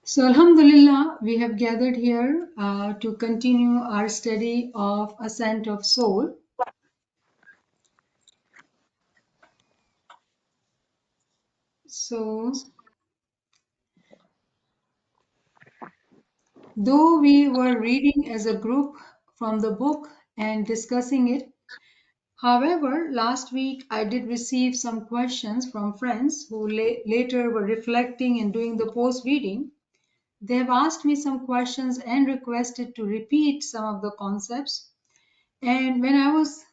So, Alhamdulillah, we have gathered here to continue our study of Ascent of Soul. So, though we were reading as a group from the book and discussing it, however, last week I did receive some questions from friends who later were reflecting and doing the post reading. They have asked me some questions and requested to repeat some of the concepts. And when I was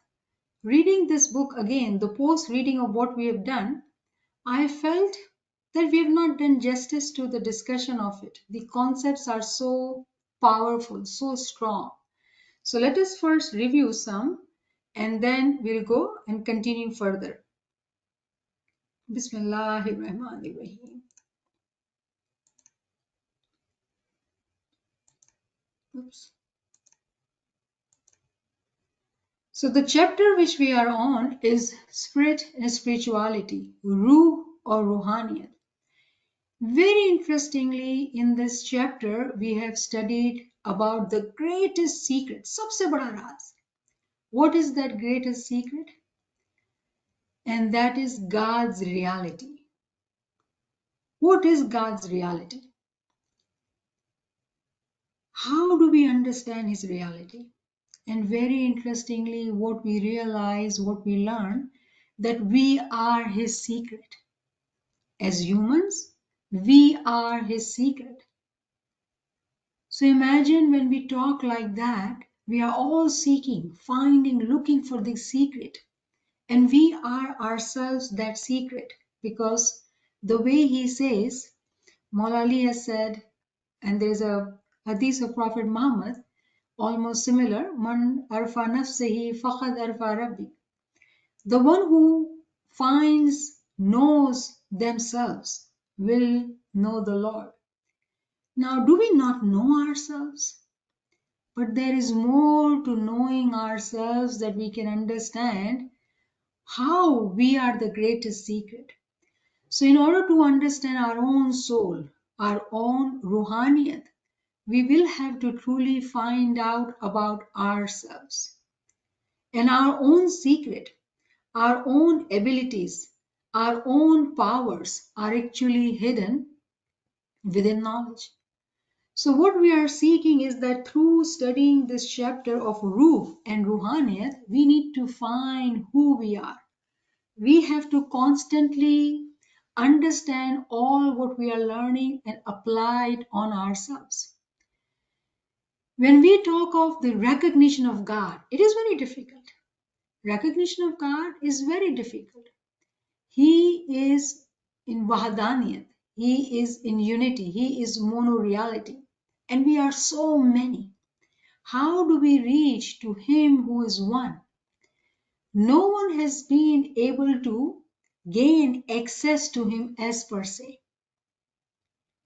reading this book again, the post reading of what we have done, I felt that we have not done justice to the discussion of it. The concepts are so powerful, so strong. So let us first review some and then we'll go and continue further. Bismillahirrahmanirrahim. Oops. So the chapter which we are on is Spirit and Spirituality, Ruh or Ruhaniyat. Very interestingly, in this chapter, we have studied about the greatest secret, सबसे बड़ा राज. What is that greatest secret? And that is God's reality. What is God's reality? How do we understand His reality? And very interestingly, what we realize, what we learn, that we are His secret. As humans, we are His secret. So imagine when we talk like that, we are all seeking, finding, looking for the secret. And we are ourselves that secret, because the way he says, Maula Ali has said, and there's a hadith of Prophet Muhammad, almost similar, Man arfa nafsihi faqad arfa rabbi. The one who finds, knows themselves will know the Lord. Now, do we not know ourselves? But there is more to knowing ourselves, that we can understand how we are the greatest secret. So in order to understand our own soul, our own ruhaniyat, we will have to truly find out about ourselves. And our own secret, our own abilities, our own powers are actually hidden within knowledge. So what we are seeking is that through studying this chapter of Ruh and Ruhaniyat, we need to find who we are. We have to constantly understand all what we are learning and apply it on ourselves. When we talk of the recognition of God, it is very difficult. Recognition of God is very difficult. He is in Wahadaniyat. He is in unity. He is monoreality. And we are so many. How do we reach to Him who is one? No one has been able to gain access to Him as per se.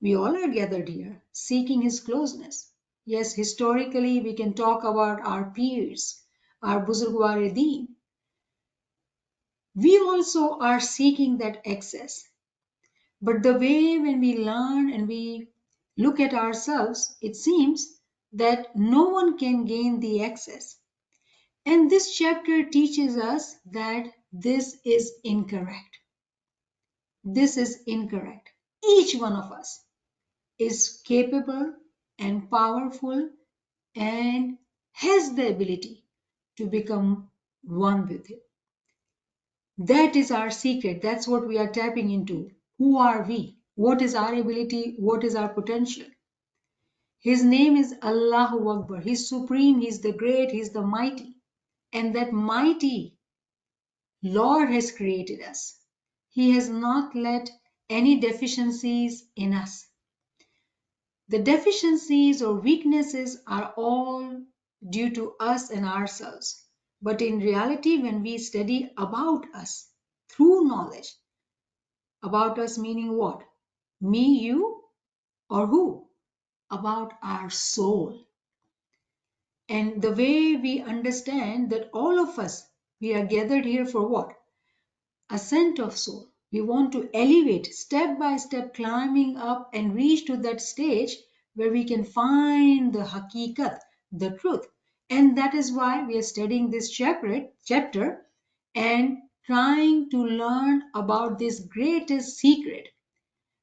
We all are gathered here seeking His closeness. Yes, historically we can talk about our peers, our Buzurgwar-e-Deen. We also are seeking that access. But the way when we learn and we look at ourselves, it seems that no one can gain the access. And this chapter teaches us that this is incorrect. This is incorrect. Each one of us is capable and powerful and has the ability to become one with Him. That is our secret. That's what we are tapping into. Who are we? What is our ability? What is our potential? His name is Allahu Akbar. He's supreme. He's the great. He's the mighty. And that mighty Lord has created us. He has not let any deficiencies in us. The deficiencies or weaknesses are all due to us and ourselves. But in reality, when we study about us through knowledge, about us meaning what? Me, you, or who? About our soul. And the way we understand that all of us, we are gathered here for what? Ascent of soul. We want to elevate step by step, climbing up and reach to that stage where we can find the hakikat, the truth. And that is why we are studying this chapter and trying to learn about this greatest secret,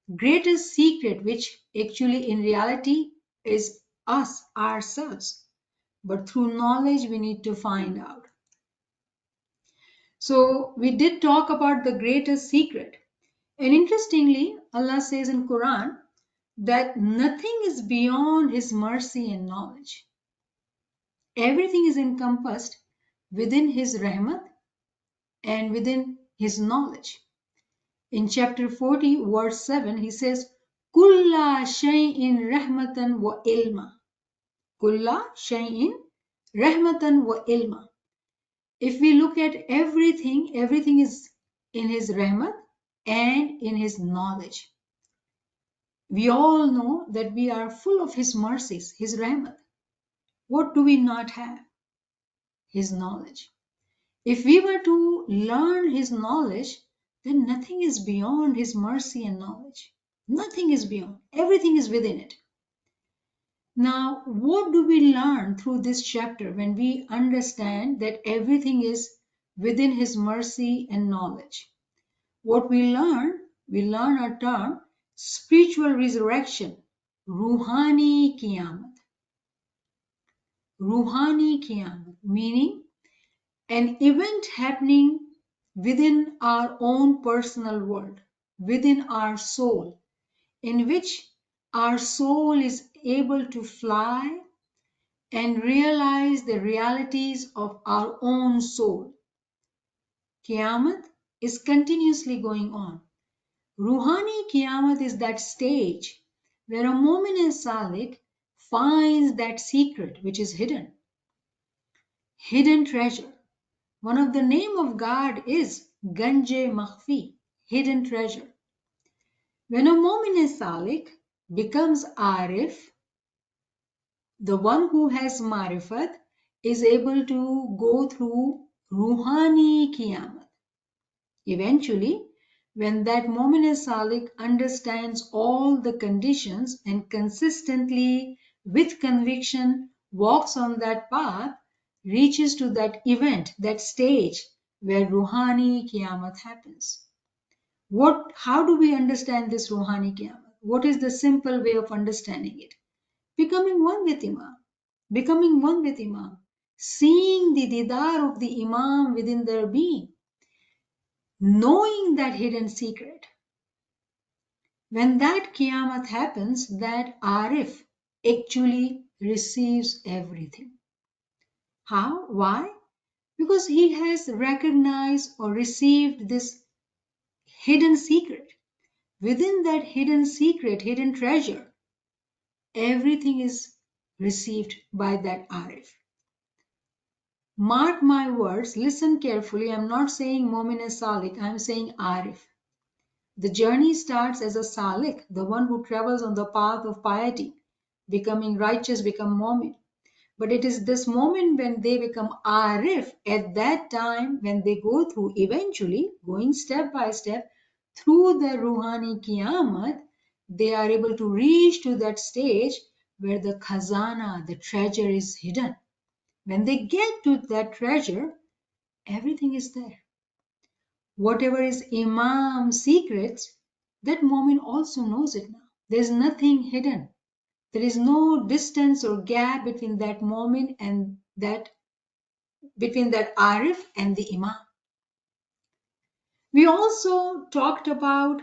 which actually in reality is us, ourselves. But through knowledge, we need to find out. So we did talk about the greatest secret. And interestingly, Allah says in Quran that nothing is beyond His mercy and knowledge. Everything is encompassed within His rahmat and within His knowledge. In chapter 40, verse 7, He says, Kulla shay'in rahmatan wa ilma. Kulla shay'in rahmatan wa ilma. If we look at everything, everything is in His rahmat and in His knowledge. We all know that we are full of His mercies, His rahmat. What do we not have? His knowledge. If we were to learn His knowledge, then nothing is beyond His mercy and knowledge. Nothing is beyond. Everything is within it. Now, what do we learn through this chapter when we understand that everything is within His mercy and knowledge? What we learn a term, spiritual resurrection, Ruhani Qiyamat. Ruhani Qiyamat, meaning an event happening within our own personal world, within our soul, in which our soul is able to fly and realize the realities of our own soul. Qiyamah is continuously going on. Ruhani Qiyamah is that stage where a Mu'min Salik finds that secret which is hidden treasure. One of the name of God is Ganje Makhfi, hidden treasure. When a Mu'min Salik becomes Arif, the one who has Marifat is able to go through Ruhani Qiyamah. Eventually, when that Mu'min Salik understands all the conditions and consistently, with conviction, walks on that path, reaches to that event, that stage where Ruhani Qiyamah happens. How do we understand this Ruhani Qiyamah? What is the simple way of understanding it? Becoming one with Imam. Becoming one with Imam. Seeing the didar of the Imam within their being. Knowing that hidden secret. When that Qiyamah happens, that Arif actually receives everything. How? Why? Because he has recognized or received this hidden secret. Within that hidden secret, hidden treasure, everything is received by that Arif. Mark my words, listen carefully. I'm not saying Mu'min Salik, I'm saying Arif. The journey starts as a Salik, the one who travels on the path of piety, becoming righteous, become Mu'min. But it is this moment when they become Arif, at that time when they go through, eventually going step by step through the Ruhani Qiyamah, they are able to reach to that stage where the khazana, the treasure is hidden. When they get to that treasure, everything is there. Whatever is Imam's secrets, that moment also knows it now. There is nothing hidden. There is no distance or gap between that moment and between that Arif and the Imam. We also talked about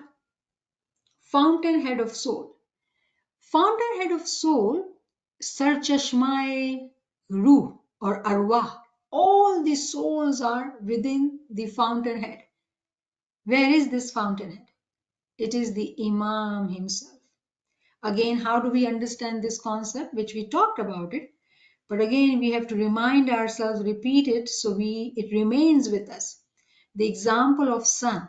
fountainhead of soul. Fountainhead of soul, Sarchashmai Ruh or Arwah. All the souls are within the fountainhead. Where is this fountainhead? It is the Imam himself. Again, how do we understand this concept, which we talked about it? But again, we have to remind ourselves, repeat it, so it remains with us. The example of sun.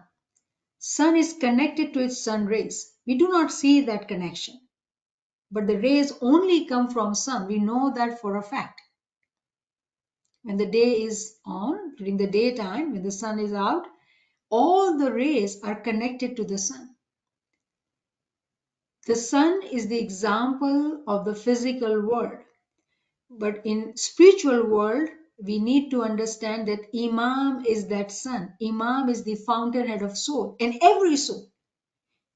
Sun is connected to its sun rays. We do not see that connection. But the rays only come from sun. We know that for a fact. When the day is on, during the daytime, when the sun is out, All the rays are connected to the sun. The sun is the example of the physical world. But in spiritual world, we need to understand that Imam is that sun. Imam is the fountainhead of soul. And every soul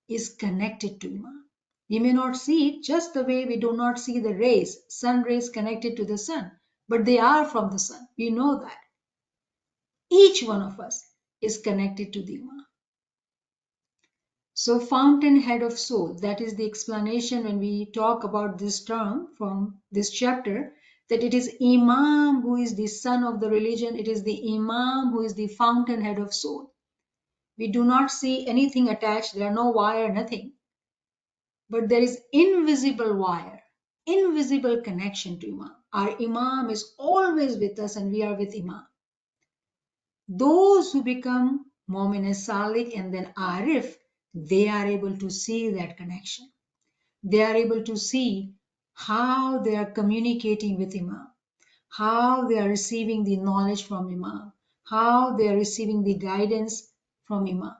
is connected to Imam. We may not see it just the way we do not see the rays, sun rays connected to the sun. But they are from the sun. We know that. Each one of us is connected to the Imam. So fountainhead of soul, that is the explanation when we talk about this term from this chapter, that it is Imam who is the son of the religion, it is the Imam who is the fountainhead of soul. We do not see anything attached, there are no wire, nothing. But there is invisible wire, invisible connection to Imam. Our Imam is always with us and we are with Imam. Those who become Mu'min Salik and then Arif, they are able to see that connection. They are able to see how they are communicating with Imam, how they are receiving the knowledge from Imam, how they are receiving the guidance from Imam.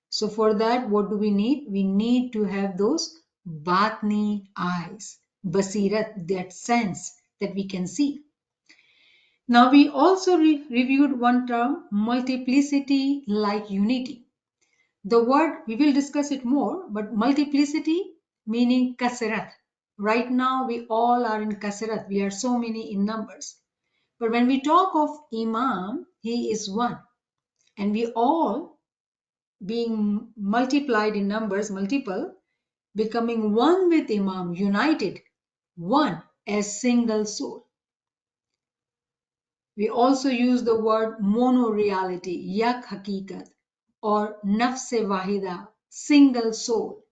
So for that, what do we need? We need to have those Batni eyes, Basirat, that sense that we can see. Now we also reviewed one term, multiplicity like unity. The word, we will discuss it more, but multiplicity meaning kasrat. Right now we all are in kasrat, we are so many in numbers. But when we talk of Imam, he is one. And we all being multiplied in numbers, multiple, becoming one with Imam, united, one as single soul. We also use the word mono-reality, yak hakikat, or nafs-i-wāhidah, single soul.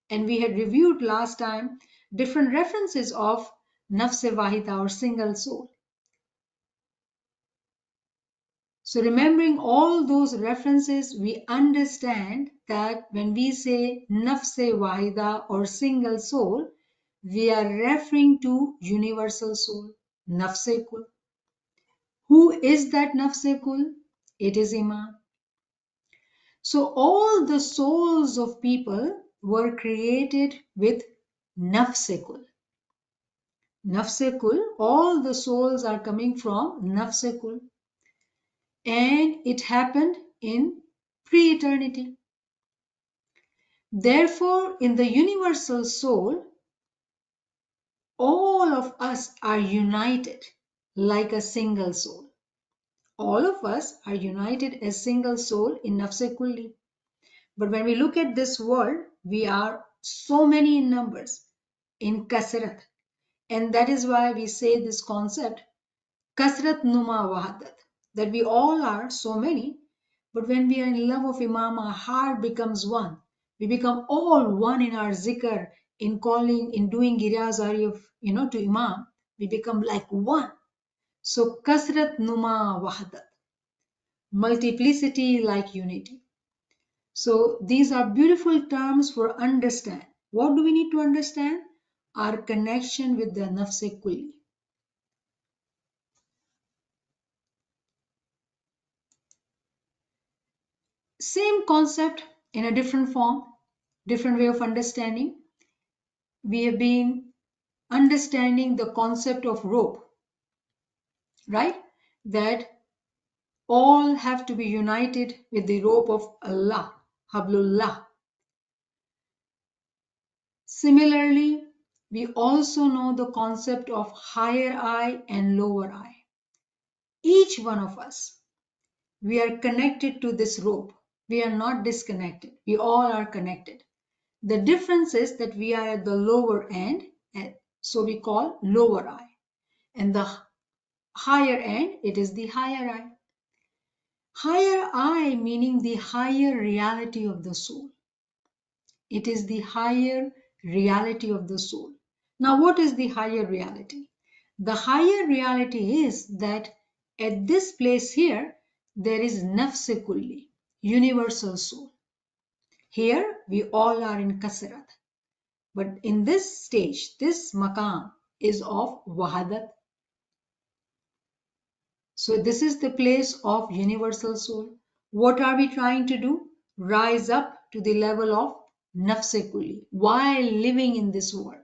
And we had reviewed last time different references of nafs-i-wāhidah or single soul. So remembering all those references, we understand that when we say nafs-i-wāhidah or single soul, we are referring to universal soul, nafs-i-kul. Who is that nafs-i-kul? It is Imam. So all the souls of people were created with nafs-i-kul. Nafs-i-kul, all the souls are coming from nafs-i-kul. And it happened in pre-eternity. Therefore, in the universal soul, all of us are united like a single soul. All of us are united as single soul in nafs-i-kulli. But when we look at this world, we are so many in numbers, in kasrat. And that is why we say this concept, kasrat numa wahadat, that we all are so many, but when we are in love of Imam, our heart becomes one. We become all one in our zikr, in calling, in doing giryazari of, to Imam. We become like one. So kasrat numa wahadat, multiplicity like unity. So these are beautiful terms for understand. What do we need to understand? Our connection with the nafs-i-kulli. Same concept in a different form, different way of understanding. We have been understanding the concept of rope, right? That all have to be united with the rope of Allah, Hablullah. Similarly, we also know the concept of higher eye and lower eye. Each one of us, we are connected to this rope. We are not disconnected. We all are connected. The difference is that we are at the lower end, and so we call lower eye. And the higher end, it is the higher eye. Higher eye meaning the higher reality of the soul. It is the higher reality of the soul. Now, what is the higher reality? The higher reality is that at this place here, there is nafs-i-kulli, universal soul. Here, we all are in kasrat. But in this stage, this maqam is of wahadat. So this is the place of universal soul. What are we trying to do? Rise up to the level of nafs-i-kulli while living in this world.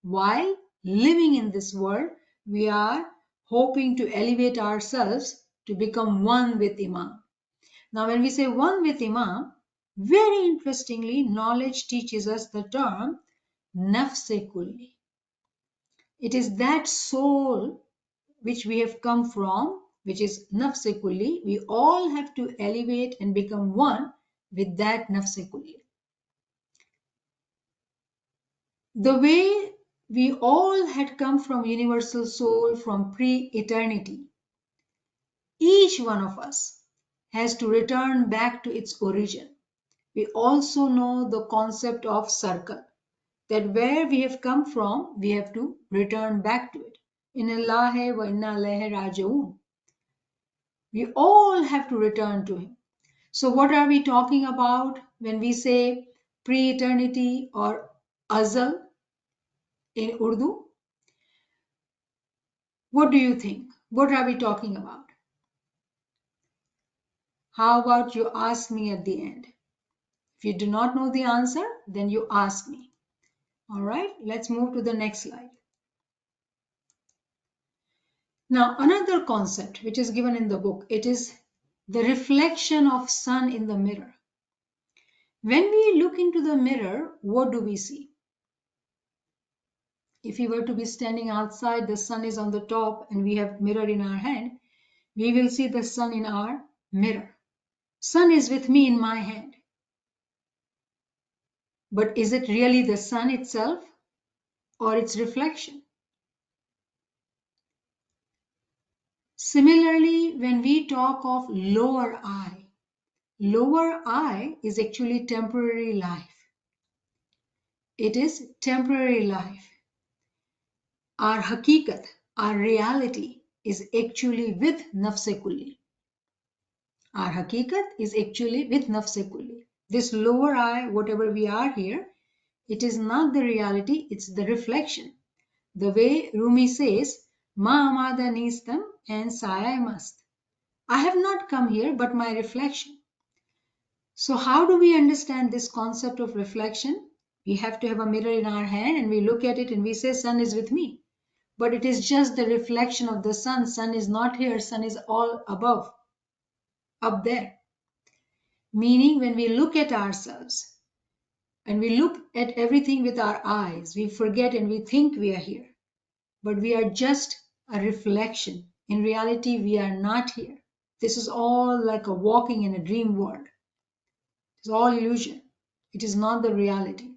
While living in this world, we are hoping to elevate ourselves to become one with Imam. Now, when we say one with Imam, very interestingly, knowledge teaches us the term nafs-i-kulli. It is that soul which we have come from, which is nafs-i-kulli. We all have to elevate and become one with that nafs-i-kulli. The way we all had come from universal soul from pre-eternity, each one of us has to return back to its origin. We also know the concept of circle, that where we have come from, we have to return back to it. ᶜAllāmah wa inna ilayhi rāji'ūn. We all have to return to Him. So what are we talking about when we say pre-eternity or azal in Urdu? What do you think? What are we talking about? How about you ask me at the end? If you do not know the answer, then you ask me. All right, let's move to the next slide. Now, another concept which is given in the book, it is the reflection of sun in the mirror. When we look into the mirror, what do we see? If we were to be standing outside, the sun is on the top and we have mirror in our hand, we will see the sun in our mirror. Sun is with me in my hand. But is it really the sun itself or its reflection? Similarly, when we talk of lower I is actually temporary life. It is temporary life. Our hakikat, our reality is actually with nafs-i-kulli. Our hakikat is actually with nafs-i-kulli. This lower I, whatever we are here, it is not the reality, it's the reflection. The way Rumi says, Ma amada nistam and saya mast. I have not come here, but my reflection. So how do we understand this concept of reflection? We have to have a mirror in our hand and we look at it and we say, sun is with me. But it is just the reflection of the sun. Sun is not here, sun is all above, up there. Meaning when we look at ourselves and we look at everything with our eyes, we forget and we think we are here. But we are just a reflection. In reality, we are not here. This is all like a walking in a dream world. It's all illusion. It is not the reality.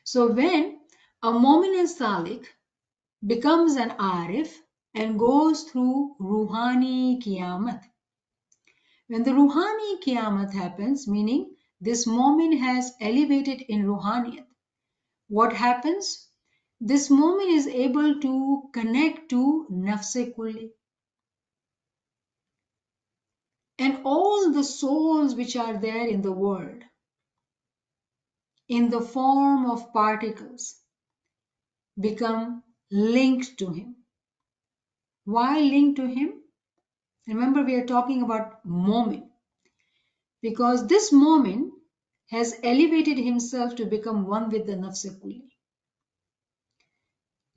So when a Mu'min and Salik becomes an Arif and goes through Ruhani Qiyamat. When the Ruhani Qiyamat happens, meaning this Mu'min has elevated in Ruhaniyat, what happens? This Mu'min is able to connect to nafs-i-kulli. And all the souls which are there in the world, in the form of particles, become linked to him. Why linked to him? Remember, we are talking about Mu'min. Because this Mu'min has elevated himself to become one with the nafs-i-kulli.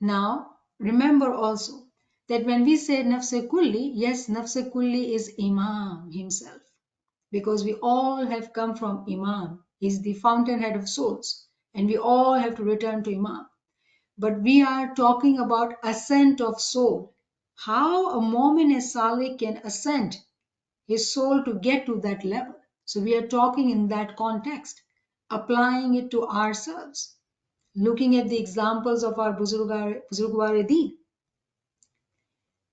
Now, remember also that when we say nafs-i-kulli, yes, nafs-i-kulli is Imam himself. Because we all have come from Imam. He's the fountainhead of souls. And we all have to return to Imam. But we are talking about ascent of soul. How a Mu'min as Salih can ascend his soul to get to that level. So we are talking in that context, applying it to ourselves, looking at the examples of our Buzurgwar-e-Deen.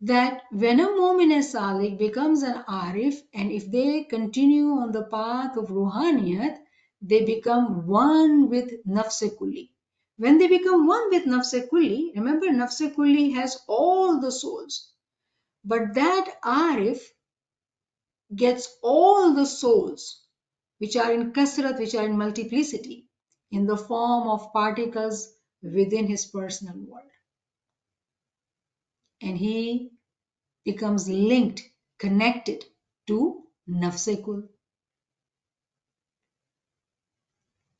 That when a Mu'min as Salik becomes an Arif, and if they continue on the path of Ruhaniyat, they become one with nafs-i-kulli. When they become one with nafs-i-kulli, remember nafs-i-kulli has all the souls. But that Arif gets all the souls which are in kasrat, which are in multiplicity, in the form of particles within his personal world. And he becomes linked, connected to nafs-i-kul.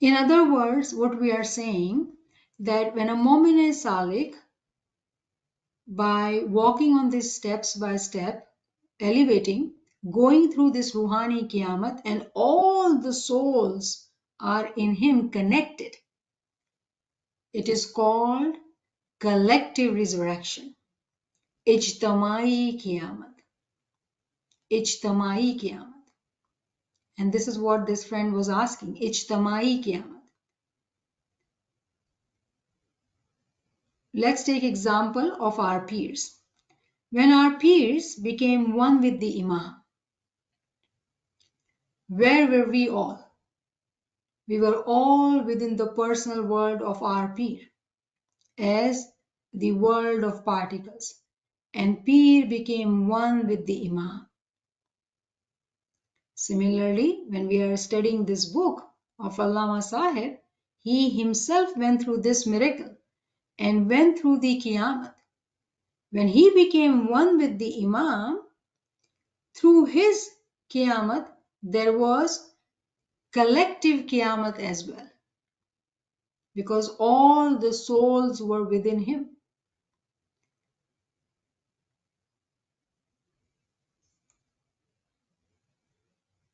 In other words, what we are saying, that when a mu'min is salik, by walking on these steps by step, elevating, going through this ruhani qiyamat, and all the souls are in him connected, it is called collective resurrection. Ijtamai qiyamat. Ijtamai qiyamat. And this is what this friend was asking. Ijtamai qiyamat. Let's take example of our peers. When our peers became one with the Imam, where were we all? We were all within the personal world of our peer, as the world of particles, and peer became one with the Imam. Similarly, when we are studying this book of Allāmah Sahib, he himself went through this miracle and went through the Qiyamat. When he became one with the Imam, through his Qiyamat, there was collective Qiyamat as well, because all the souls were within him.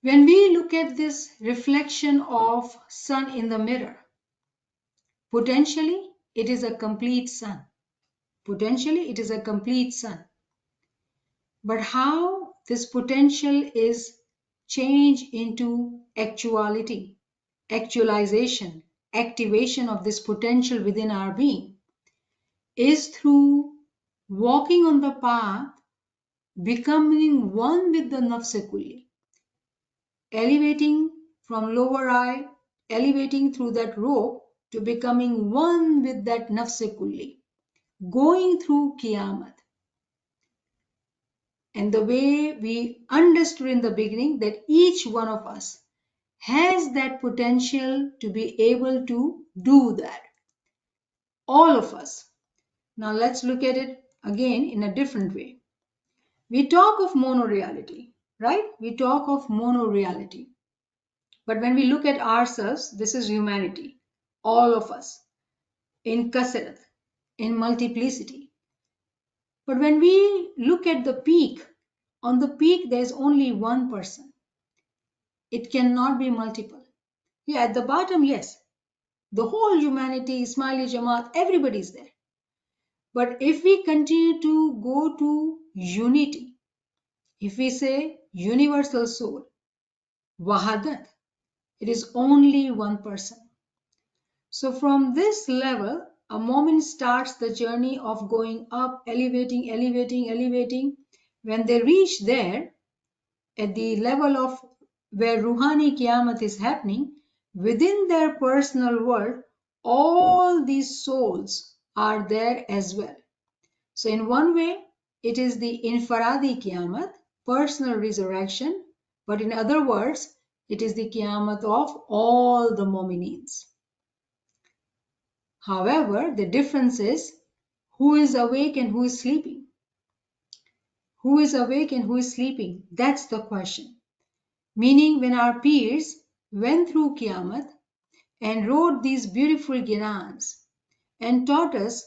When we look at this reflection of sun in the mirror, potentially it is a complete sun. Potentially it is a complete sun. But how this potential is changed into actuality, actualization, activation of this potential within our being is through walking on the path, becoming one with the nafs-i-kulli, elevating from lower eye, elevating through that rope to becoming one with that nafs-i-kulli, going through Qiyamat. And the way we understood in the beginning that each one of us has that potential to be able to do that. All of us. Now let's look at it again in a different way. We talk of monoreality, right? We talk of monoreality. But when we look at ourselves, this is humanity, all of us, in kasrat, in multiplicity. But when we look at the peak, on the peak there's only one person. It cannot be multiple. Yeah, at the bottom, yes. The whole humanity, Ismaili Jamaat, everybody is there. But if we continue to go to unity, if we say universal soul, wahadat, it is only one person. So from this level, a moment starts the journey of going up, elevating, elevating, elevating. When they reach there, at the level of where Ruhani Qiyamat is happening, within their personal world, all these souls are there as well. So in one way, it is the Infaradi Qiyamat, personal resurrection, but in other words, it is the Qiyamat of all the Mu'minins. However, the difference is who is awake and who is sleeping. Who is awake and who is sleeping? That's the question. Meaning when our peers went through Qiyamat and wrote these beautiful Girans and taught us,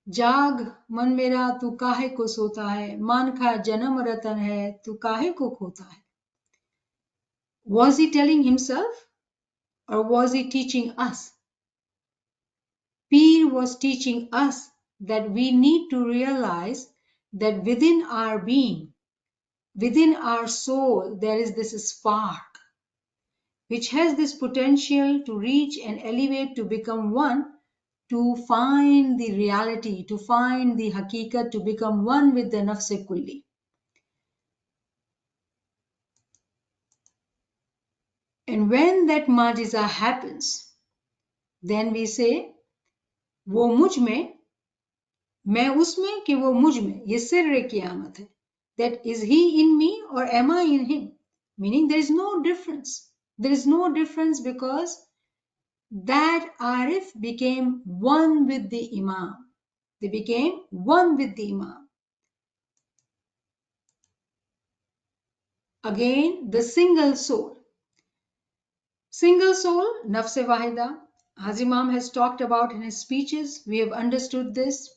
जाग मन मेरा तू काहे को सोता है, मान का जन्म रतन है, तू काहे को खोता है. Was he telling himself or was he teaching us? Peer was teaching us that we need to realize that within our being, within our soul, there is this spark which has this potential to reach and elevate, to become one, to find the reality, to find the haqiqat, to become one with the nafs-i-kulli. And when that majiza happens, then we say, वो मुझ में, मैं उसमें कि वो मुझ में, ये सिर्र क़ियामत है. That is he in me or am I in him? Meaning there is no difference. There is no difference because that Arif became one with the Imam. They became one with the Imam. Again, the single soul. Single soul, nafs-i-wāhidah. As Imam has talked about in his speeches, we have understood this,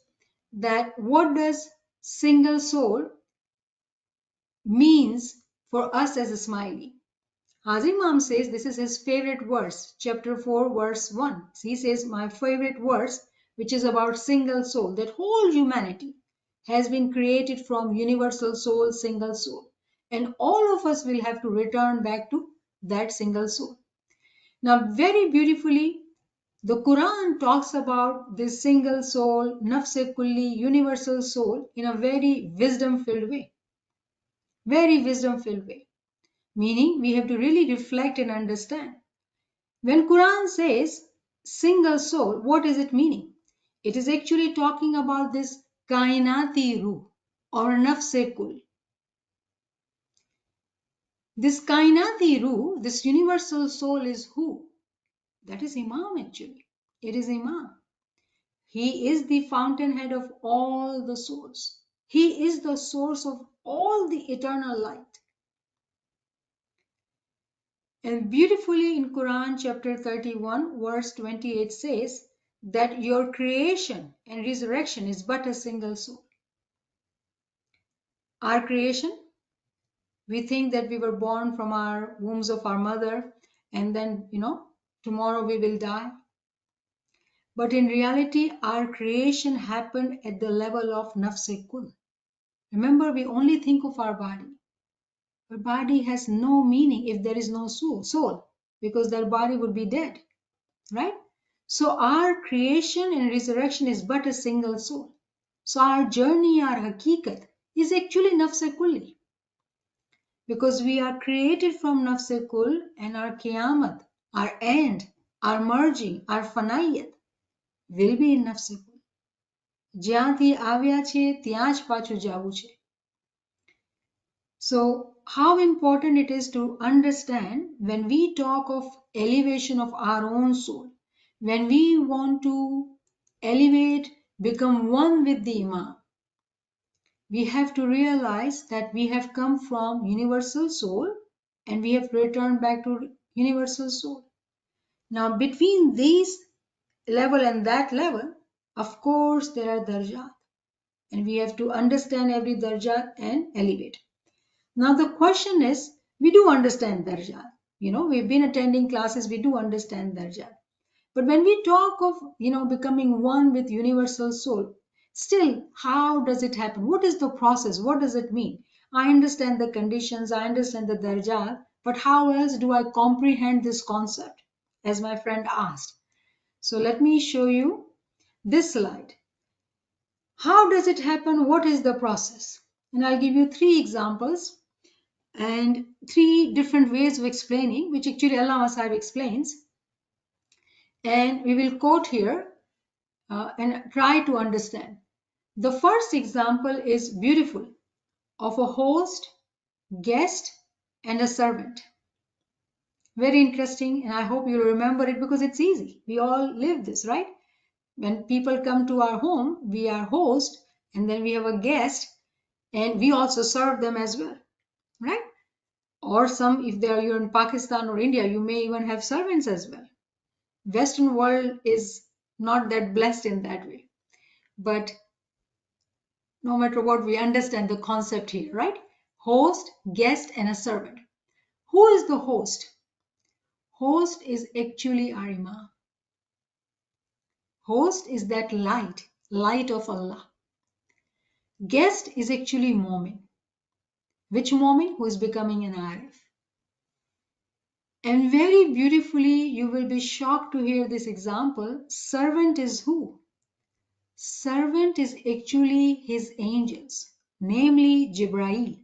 that what does single soul means for us as Ismaili. Hazim Imam says this is his favorite verse, chapter 4, verse 1. He says, my favorite verse, which is about single soul, that whole humanity has been created from universal soul, single soul. And all of us will have to return back to that single soul. Now, very beautifully, the Quran talks about this single soul, nafs-i-kulli, universal soul, in a very wisdom-filled way. Very wisdom-filled way. Meaning, we have to really reflect and understand. When Quran says single soul, what is it meaning? It is actually talking about this kainati ruh or nafs-e-kul. This kainati ruh, this universal soul is who? That is Imam actually. It is Imam. He is the fountainhead of all the souls. He is the source of all the eternal light. And beautifully in Quran chapter 31 verse 28 says that your creation and resurrection is but a single soul. Our creation, we think that we were born from our wombs of our mother and then, tomorrow we will die. But in reality, our creation happened at the level of nafs-e-kul. Remember, we only think of our body. Our body has no meaning if there is no soul, because that body would be dead, right? So our creation and resurrection is but a single soul. So our journey, our hakikat, is actually nafs-e-kulli. Because we are created from nafs-e-kul, and our qiyamat, our end, our merging, our fanayat will be in nafs-e-kul. જ્યાંથી આવ્યા છે ત્યાં જ પાછું જવું છે. So how important it is to understand when we talk of elevation of our own soul, when we want to elevate, become one with the Imam, we have to realize that we have come from universal soul and we have returned back to universal soul. Now between these level and that level, of course there are darjat, and we have to understand every darjat and elevate. Now the question is, we do understand darjat. We've been attending classes, we do understand darjat. But when we talk of, becoming one with universal soul, still, how does it happen? What is the process? What does it mean? I understand the conditions, I understand the darjat, but how else do I comprehend this concept, as my friend asked? So let me show you this slide. How does it happen? What is the process? And I'll give you 3 examples and 3 different ways of explaining, which actually ᶜAllāmah Sahib explains. And we will quote here and try to understand. The first example is beautiful, of a host, guest, and a servant. Very interesting, and I hope you remember it because it's easy. We all live this, right? When people come to our home, we are host, and then we have a guest, and we also serve them as well, right? Or some, if you're in Pakistan or India, you may even have servants as well. Western world is not that blessed in that way. But no matter what, we understand the concept here, right? Host, guest, and a servant. Who is the host? Host is actually our Imam. Host is that light of Allah. Guest is actually Mu'min. Which Mu'min? Who is becoming an Arif. And very beautifully, you will be shocked to hear this example. Servant is who? Servant is actually his angels, namely Jibrail.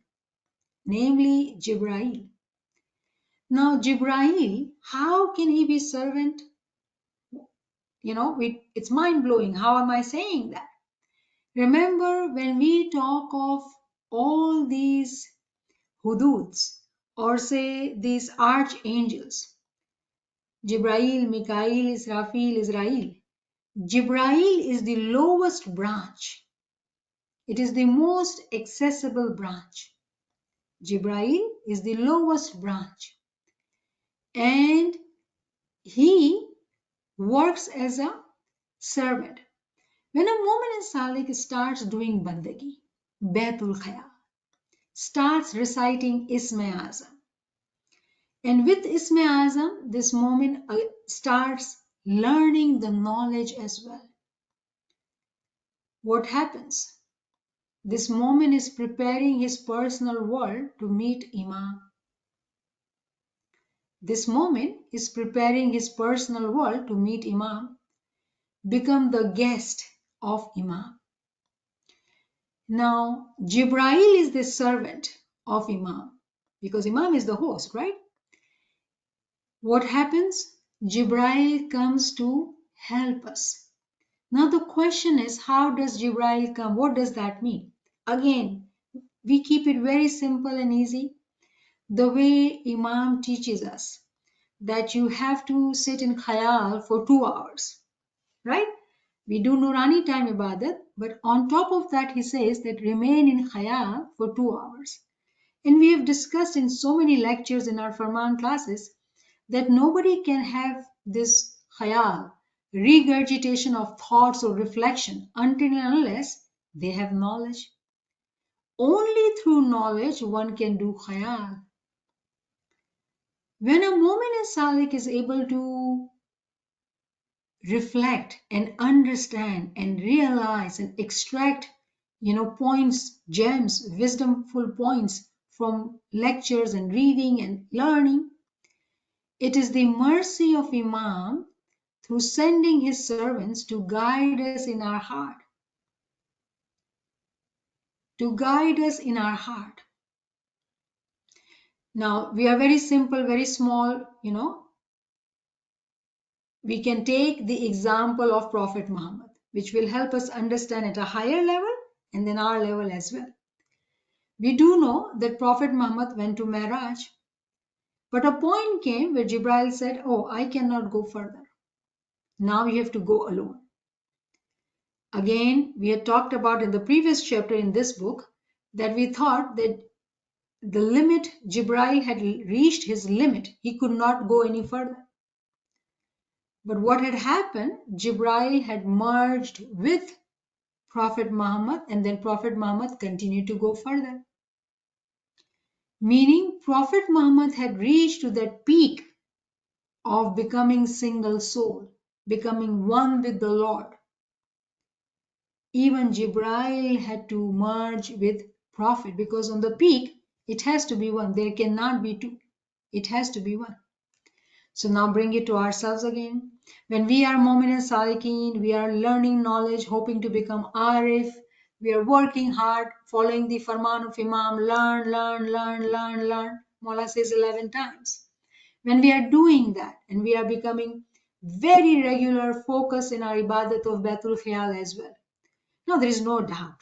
Now Jibrail, how can he be servant? It's mind-blowing. How am I saying that? Remember, when we talk of all these hududs, or say these archangels, Jibrail, Mikail, Israfil, Israel, Jibrail is the lowest branch. It is the most accessible branch. Jibreel is the lowest branch, and he works as a servant. When a mu'min salik starts doing bandagi, Baitul Khayal, starts reciting Ismaili, and with Ismaili, this mu'min starts learning the knowledge as well. What happens? This mu'min is preparing his personal world to meet Imam. This mu'min is preparing his personal world to meet Imam, become the guest of Imam. Now, Jibreel is the servant of Imam, because Imam is the host, right? What happens? Jibreel comes to help us. Now the question is, how does Jibreel come? What does that mean? Again, we keep it very simple and easy. The way Imam teaches us that you have to sit in khayal for 2 hours, right? We do Nurani time ibadat, but on top of that he says that remain in khayal for 2 hours. And we have discussed in so many lectures in our Farman classes that nobody can have this khayal, regurgitation of thoughts or reflection, until and unless they have knowledge. Only through knowledge one can do khayal. When a mu'min and salik is able to reflect and understand and realize and extract, points, gems, wisdomful points from lectures and reading and learning, it is the mercy of Imam through sending his servants to guide us in our heart. To guide us in our heart. Now, we are very simple, very small, We can take the example of Prophet Muhammad, which will help us understand at a higher level and then our level as well. We do know that Prophet Muhammad went to Miraj, but a point came where Jibreel said, "Oh, I cannot go further. Now you have to go alone." Again, we had talked about in the previous chapter in this book that we thought that the limit, Jibreel had reached his limit. He could not go any further. But what had happened, Jibreel had merged with Prophet Muhammad, and then Prophet Muhammad continued to go further. Meaning Prophet Muhammad had reached to that peak of becoming single soul, becoming one with the Lord. Even Jibreel had to merge with Prophet, because on the peak it has to be one. There cannot be two. It has to be one. So now bring it to ourselves again. When we are Mu'min and Salikin, we are learning knowledge, hoping to become Arif. We are working hard, following the Farman of Imam. Learn, learn, learn, learn, learn. Mawla says 11 times. When we are doing that and we are becoming very regular focus in our ibadat of Baitul Khayal as well. Now there is no doubt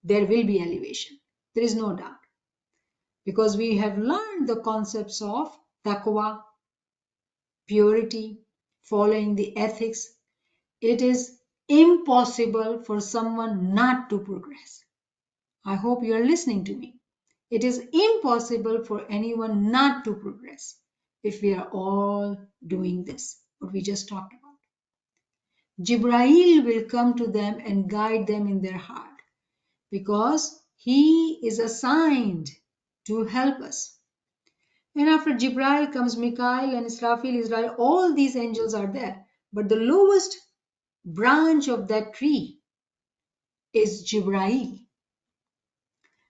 there will be elevation. There is no doubt. Because we have learned the concepts of taqwa, purity, following the ethics. It is impossible for someone not to progress. I hope you are listening to me. It is impossible for anyone not to progress if we are all doing this, what we just talked about. Jibreel will come to them and guide them in their heart because he is assigned to help us. And after Jibreel comes Mikael and Israfil, Israel, all these angels are there. But the lowest branch of that tree is Jibreel.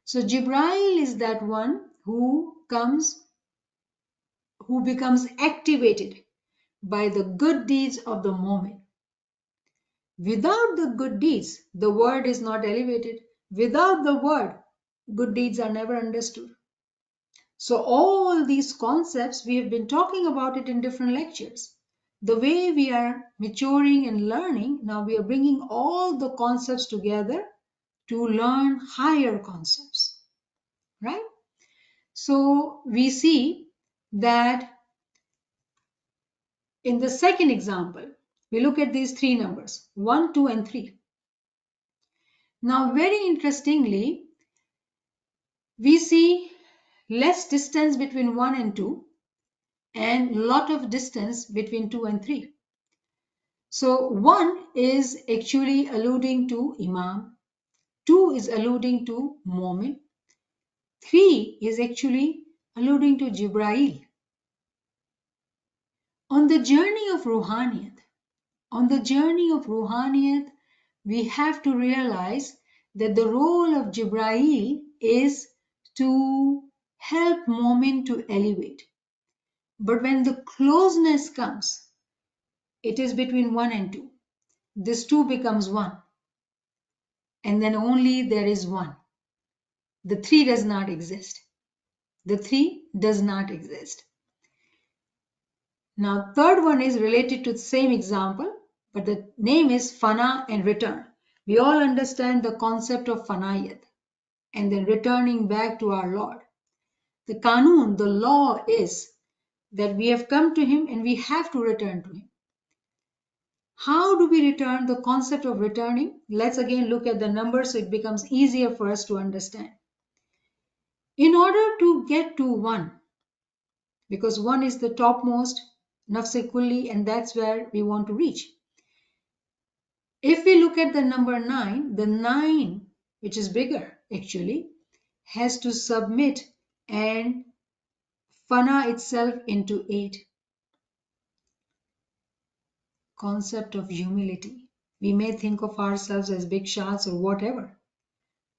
So Jibreel is that one who becomes activated by the good deeds of the moment. Without the good deeds, the word is not elevated. Without the word, good deeds are never understood. So all these concepts, we have been talking about it in different lectures. The way we are maturing and learning, now we are bringing all the concepts together to learn higher concepts, right? So we see that in the second example, we look at these three numbers, 1, 2, and 3. Now, very interestingly, we see less distance between 1 and 2 and lot of distance between 2 and 3. So 1 is actually alluding to Imam, 2 is alluding to Mu'min, 3 is actually alluding to Jibrail. On the journey of Ruhaniyat, we have to realize that the role of Jibrail is to help Mu'min to elevate. But when the closeness comes, it is between 1 and 2. This 2 becomes 1. And then only there is 1. The 3 does not exist. The 3 does not exist. Now, third one is related to the same example, but the name is Fana and return. We all understand the concept of Fanayat and then returning back to our Lord. The Qanun, the law is that we have come to Him and we have to return to Him. How do we return? The concept of returning. Let's again look at the numbers so it becomes easier for us to understand. In order to get to 1, because 1 is the topmost, nafs-i-kulli, and that's where we want to reach. If we look at the number 9, the 9, which is bigger actually, has to submit and fana itself into 8. Concept of humility. We may think of ourselves as big shots or whatever,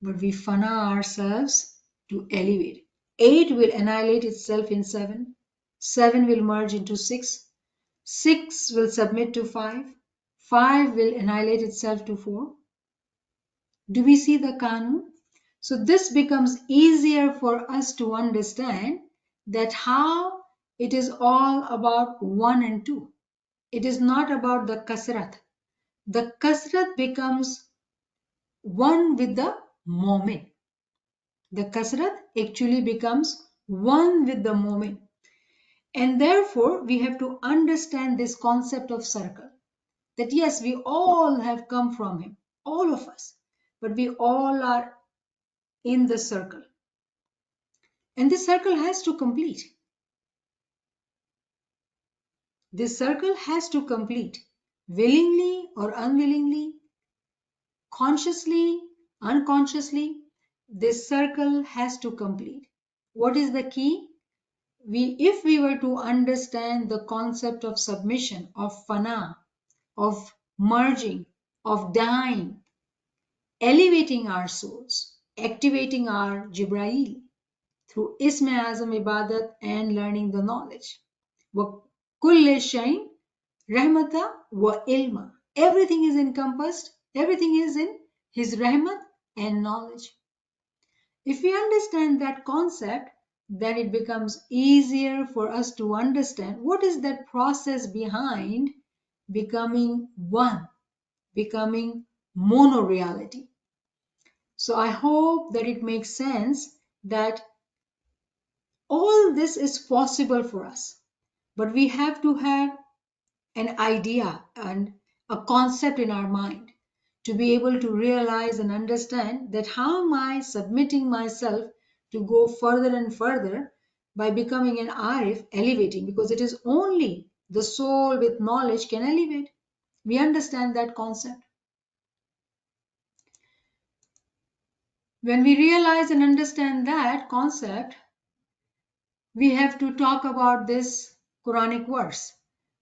but we fana ourselves to elevate. 8 will annihilate itself in 7. 7 will merge into 6. 6 will submit to 5. 5 will annihilate itself to 4. Do we see the Qanun? So this becomes easier for us to understand that how it is all about 1 and 2. It is not about the kasrat. The kasrat becomes 1 with the moment. The kasrat actually becomes 1 with the moment. And therefore, we have to understand this concept of circle. That yes, we all have come from Him, all of us, but we all are in the circle. And this circle has to complete. This circle has to complete, willingly or unwillingly, consciously, unconsciously. This circle has to complete. What is the key? If we were to understand the concept of submission, of fana, of merging, of dying, elevating our souls, activating our Jibrail through Ismaili and learning the knowledge. وَكُلِّ شَيْءٍ رَحْمَةً وَإِلْمًا. Everything is encompassed, everything is in His rahmat and knowledge. If we understand that concept, then it becomes easier for us to understand what is that process behind becoming one, becoming mono-reality. So I hope that it makes sense that all this is possible for us, but we have to have an idea and a concept in our mind to be able to realize and understand that how am I submitting myself to go further and further by becoming an arif, elevating, because it is only the soul with knowledge can elevate. We understand that concept. When we realize and understand that concept, we have to talk about this Quranic verse.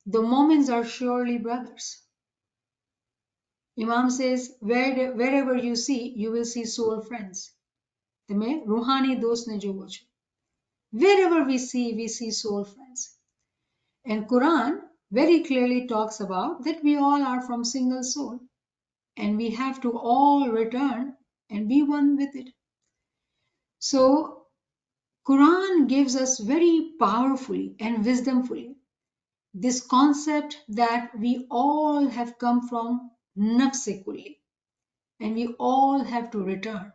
The moments are surely brothers. Imam says, wherever you see, you will see soul friends. Ruhani dost ne jo bocho. Wherever we see soul friends. And Quran very clearly talks about that we all are from single soul. And we have to all return and be one with it. So Quran gives us very powerfully and wisdomfully this concept that we all have come from nafs-i-kulli and we all have to return.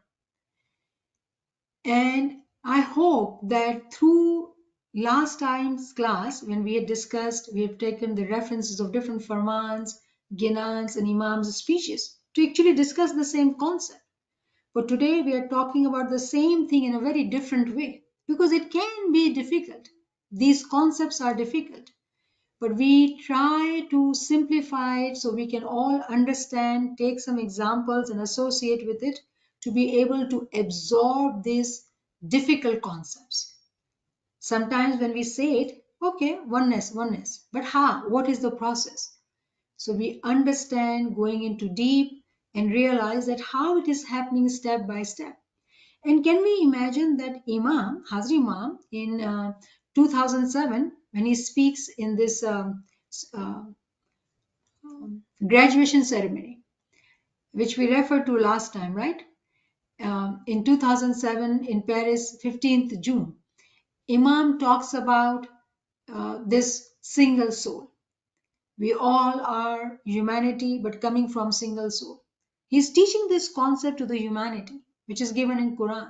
And I hope that through last time's class, when we had discussed, we have taken the references of different farmans, ginans, and imams' speeches to actually discuss the same concept. But today we are talking about the same thing in a very different way. because it can be difficult. These concepts are difficult, but we try to simplify it so we can all understand, take some examples and associate with it to be able to absorb these difficult concepts. Sometimes when we say it, okay, oneness, oneness, but how? What is the process? So we understand going into deep and realize that how it is happening step by step. And can we imagine that Hazrat Imam, in 2007, when he speaks in this uh, graduation ceremony, which we referred to last time, right? In 2007 in Paris, 15th June, Imam talks about this single soul. We all are humanity, but coming from single soul. He's teaching this concept to the humanity, which is given in Quran.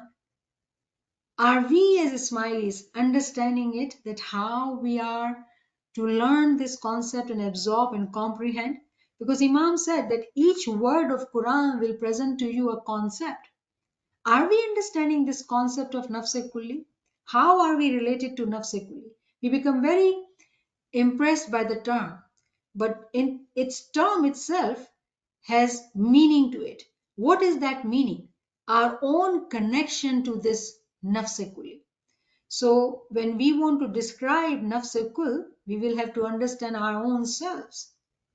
Are we as Ismailis understanding it, that how we are to learn this concept and absorb and comprehend? Because Imam said that each word of Quran will present to you a concept. Are we understanding this concept of nafs-i-kulli? How are we related to nafs-i-kulli? We become very impressed by the term, but in its term itself has meaning to it. What is that meaning? Our own connection to this nafs-i-kulli. So when we want to describe nafs-i-kull, we will have to understand our own selves,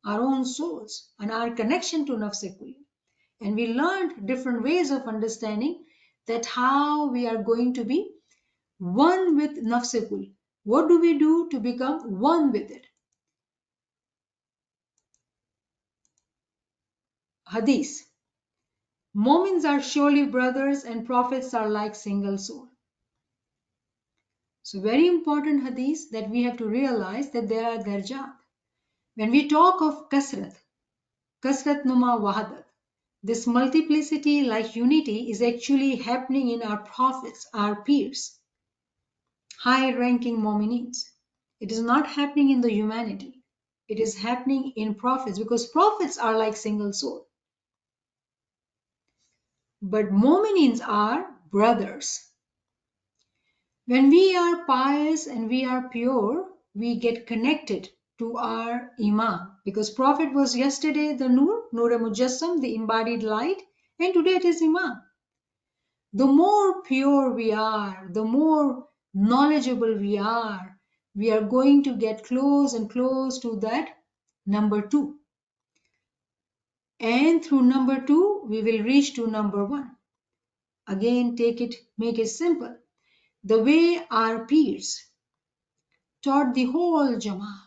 our own souls, and our connection to nafs-i-kulli. And we learned different ways of understanding that how we are going to be one with nafs-i-kull. What do we do to become one with it? Hadith. Momins are surely brothers and prophets are like single soul. So very important hadith that we have to realize that there are darjat. When we talk of kasrat numa wahadat, this multiplicity like unity is actually happening in our prophets, our peers, high ranking mominins. It is not happening in the humanity. It is happening in prophets, because prophets are like single soul. But mominins are brothers. When we are pious and we are pure, we get connected to our Imam, because Prophet was yesterday the Nur-e-Mujassam, the embodied light, and today it is Imam. The more pure we are, the more knowledgeable we are going to get close and close to that number 2. And through number 2, we will reach to number 1. Again, make it simple. The way our peers taught the whole Jamaat.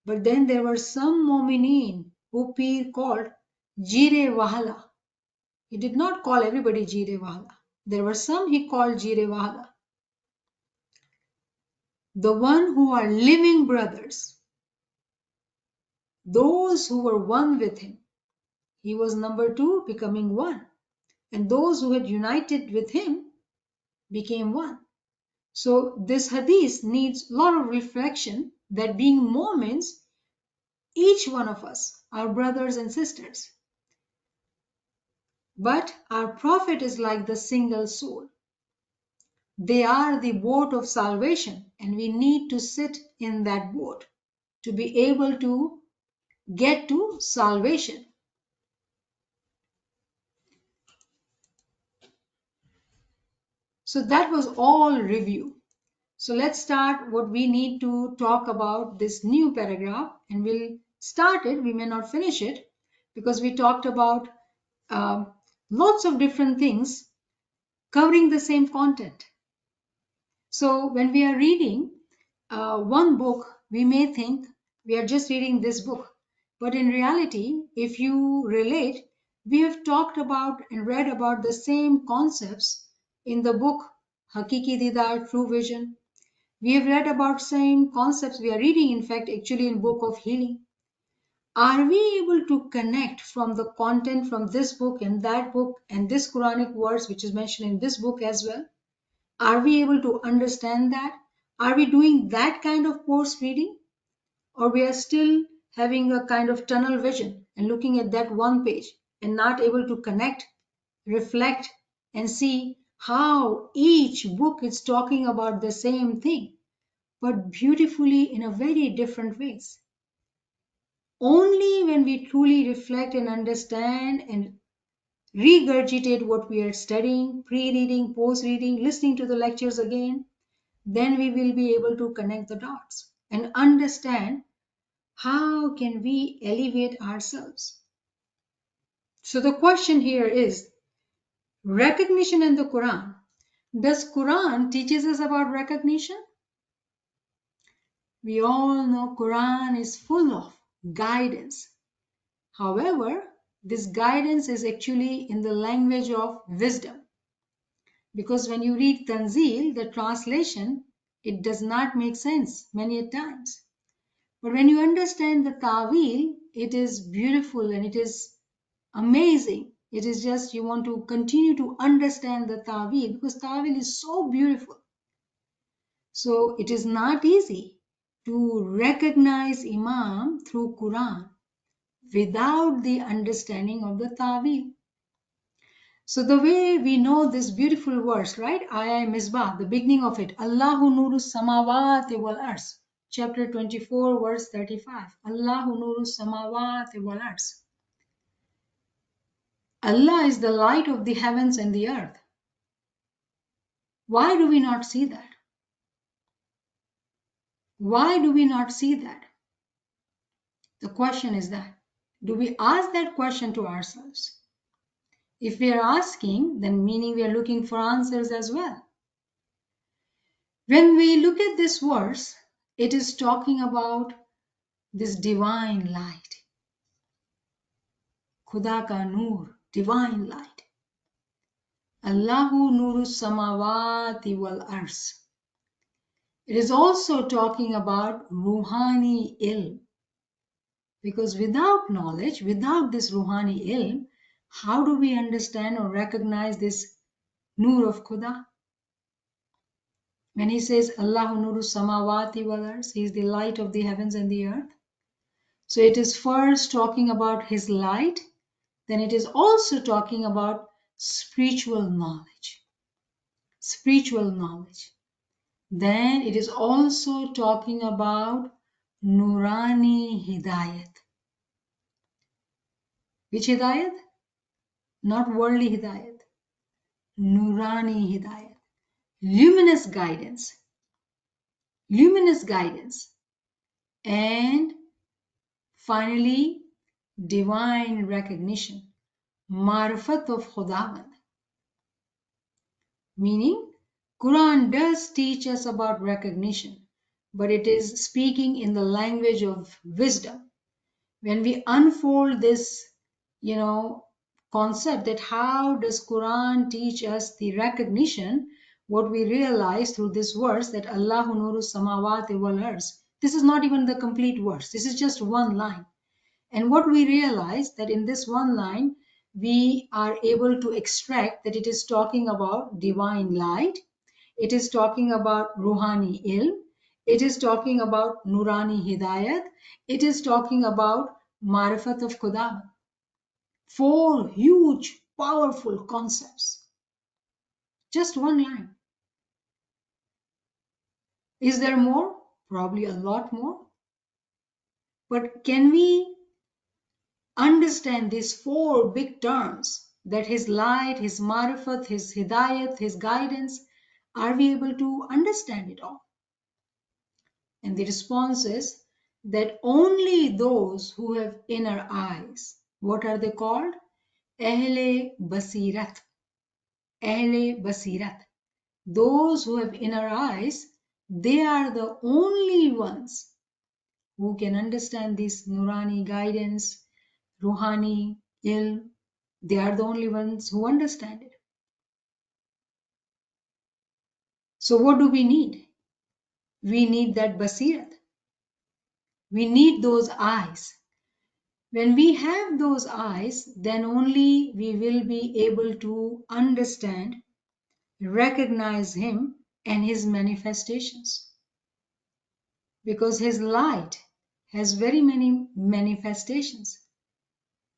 But then there were some Mu'mineen who Peer called Jire Wahala. He did not call everybody Jire Wahala. There were some he called Jire Wahala. The one who are living brothers. Those who were one with him. He was number 2, becoming 1. And those who had united with him became 1. So this hadith needs a lot of reflection, that being Mu'mins, each one of us are brothers and sisters. But our Prophet is like the single soul. They are the boat of salvation, and we need to sit in that boat to be able to get to salvation. So that was all review. So let's start what we need to talk about, this new paragraph, and we'll start it. We may not finish it because we talked about lots of different things covering the same content. So when we are reading one book, we may think we are just reading this book. But in reality, if you relate, we have talked about and read about the same concepts in the book Hakiki Didar, True Vision. We have read about same concepts. We are reading, in fact, actually in Book of Healing. Are we able to connect from the content from this book and that book and this Quranic verse, which is mentioned in this book as well? Are we able to understand that? Are we doing that kind of course reading? Or we are still having a kind of tunnel vision and looking at that one page and not able to connect, reflect, and see how each book is talking about the same thing, but beautifully in a very different ways. Only when we truly reflect and understand and regurgitate what we are studying, pre-reading, post-reading, listening to the lectures again, then we will be able to connect the dots and understand how can we elevate ourselves. So the question here is recognition in the Quran. Does Quran teaches us about recognition? We all know Quran is full of guidance. However, this guidance is actually in the language of wisdom. Because when you read Tanzil, the translation, it does not make sense many a times. But when you understand the Ta'wil, it is beautiful and it is amazing. It is just you want to continue to understand the Ta'wil because Ta'wil is so beautiful. So it is not easy to recognize Imam through Quran without the understanding of the Ta'wil. So the way we know this beautiful verse, right? Ayah Misbah, the beginning of it, Allahu nuru samawati wal ars, chapter 24, verse 35. Allahu nuru samawati wal ars. Allah is the light of the heavens and the earth. Why do we not see that? Why do we not see that? The question is that. Do we ask that question to ourselves? If we are asking, then meaning we are looking for answers as well. When we look at this verse, it is talking about this divine light. Khuda ka noor, divine light. Allahu nuru samawati wal ars. It is also talking about ruhani ilm. Because without knowledge, without this ruhani ilm, how do we understand or recognize this noor of Khuda? When he says Allahu nuru samawati wal ars, he is the light of the heavens and the earth. So it is first talking about his light, then it is also talking about spiritual knowledge. Spiritual knowledge. Then it is also talking about Nurani Hidayat. Which Hidayat? Not worldly Hidayat. Nurani Hidayat. Luminous guidance. Luminous guidance. And finally, divine recognition. Marifat of Khudawand. Meaning, Quran does teach us about recognition, but it is speaking in the language of wisdom. When we unfold this, concept that how does Quran teach us the recognition, what we realize through this verse that Allahu nuru samawati wal ars. This is not even the complete verse. This is just one line. And what we realize that in this one line, we are able to extract that it is talking about divine light. It is talking about Ruhani ilm. It is talking about Nurani Hidayat. It is talking about Marifat of Khuda. 4 huge, powerful concepts. Just one line. Is there more? Probably a lot more. But can we understand these 4 big terms, that his light, his marifat, his hidayat, his guidance, are we able to understand it all? And the response is that only those who have inner eyes, what are they called? Ahle Basirat. Ahle Basirat. Those who have inner eyes, they are the only ones who can understand this Nurani guidance, Ruhani, ilm. They are the only ones who understand it. So what do we need? We need that basirat. We need those eyes. When we have those eyes, then only we will be able to understand, recognize him and his manifestations. Because his light has very many manifestations.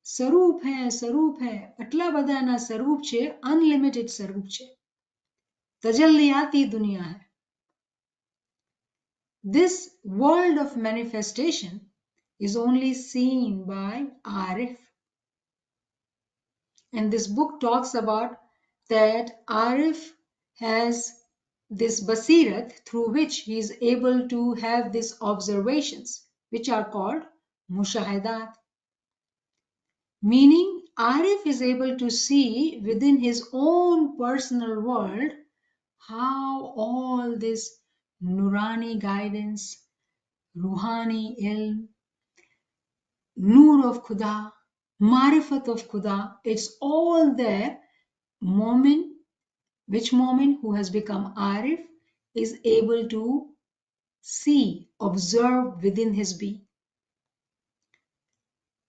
Saroop hai, atle bada na saroop che, unlimited saroop che. तजल्लियाती दुनिया है. This world of manifestation is only seen by Arif. And this book talks about that Arif has this basirat through which he is able to have these observations, which are called mushahadat. Meaning, Arif is able to see within his own personal world how all this Nurani guidance, Ruhani ilm, Noor of Khuda, Marifat of Khuda, it's all there. Which moment who has become Arif is able to see, observe within his being.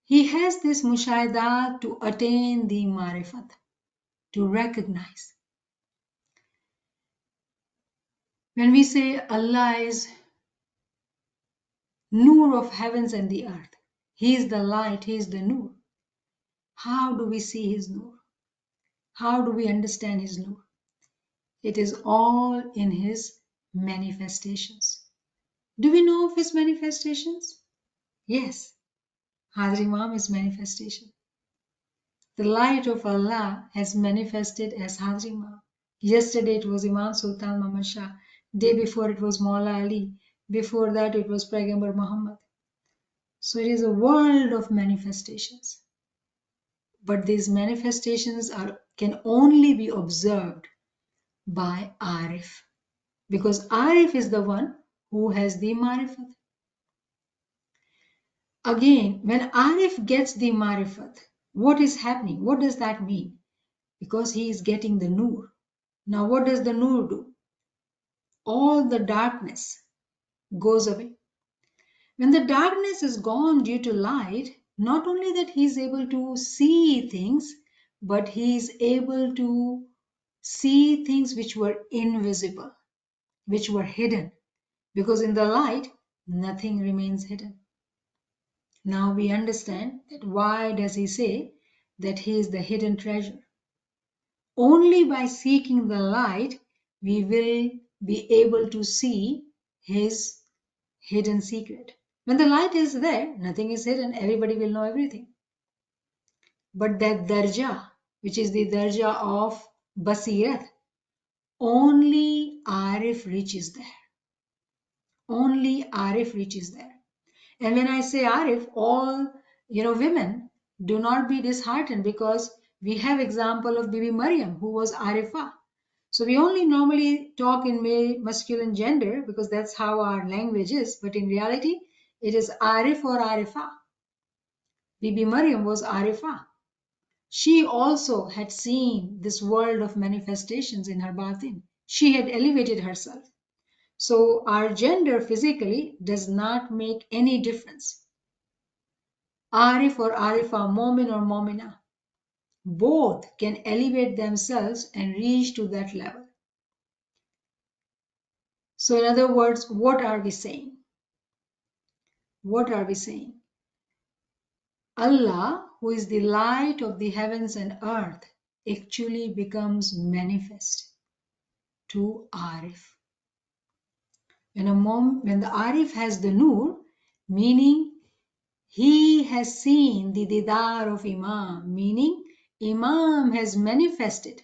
He has this mushahidah to attain the marifat, to recognize. When we say Allah is Noor of heavens and the earth, He is the light, He is the Noor. How do we see His Noor? How do we understand His Noor? It is all in His manifestations. Do we know of His manifestations? Yes. Hazrat Imam is manifestation. The light of Allah has manifested as Hazrat Imam. Yesterday it was Imam Sultan Muhammad Shah. Day before it was Maula Ali. Before that it was Paigambar Muhammad. So it is a world of manifestations. But these manifestations can only be observed by Arif. Because Arif is the one who has the marifat. Again, when Arif gets the marifat, what is happening? What does that mean? Because he is getting the Noor. Now what does the Noor do? All the darkness goes away. When the darkness is gone due to light, not only that he is able to see things, but he is able to see things which were invisible, which were hidden. Because in the light, nothing remains hidden. Now we understand that why does he say that he is the hidden treasure. Only by seeking the light, we will be able to see his hidden secret. When the light is there, nothing is hidden, everybody will know everything. But that darja, which is the darja of basirat, only Arif reaches there. Only Arif reaches there. And when I say Arif, all women, do not be disheartened, because we have example of Bibi Maryam, who was Arifa. So we only normally talk in male masculine gender because that's how our language is. But in reality, it is Arif or Arifa. Bibi Maryam was Arifa. She also had seen this world of manifestations in her batin. She had elevated herself. So our gender physically does not make any difference. Arif or Arifa, Momin or Momina, both can elevate themselves and reach to that level. So in other words, what are we saying? What are we saying? Allah, who is the light of the heavens and earth, actually becomes manifest to Arif. When the Arif has the Noor, meaning he has seen the Didar of Imam, meaning Imam has manifested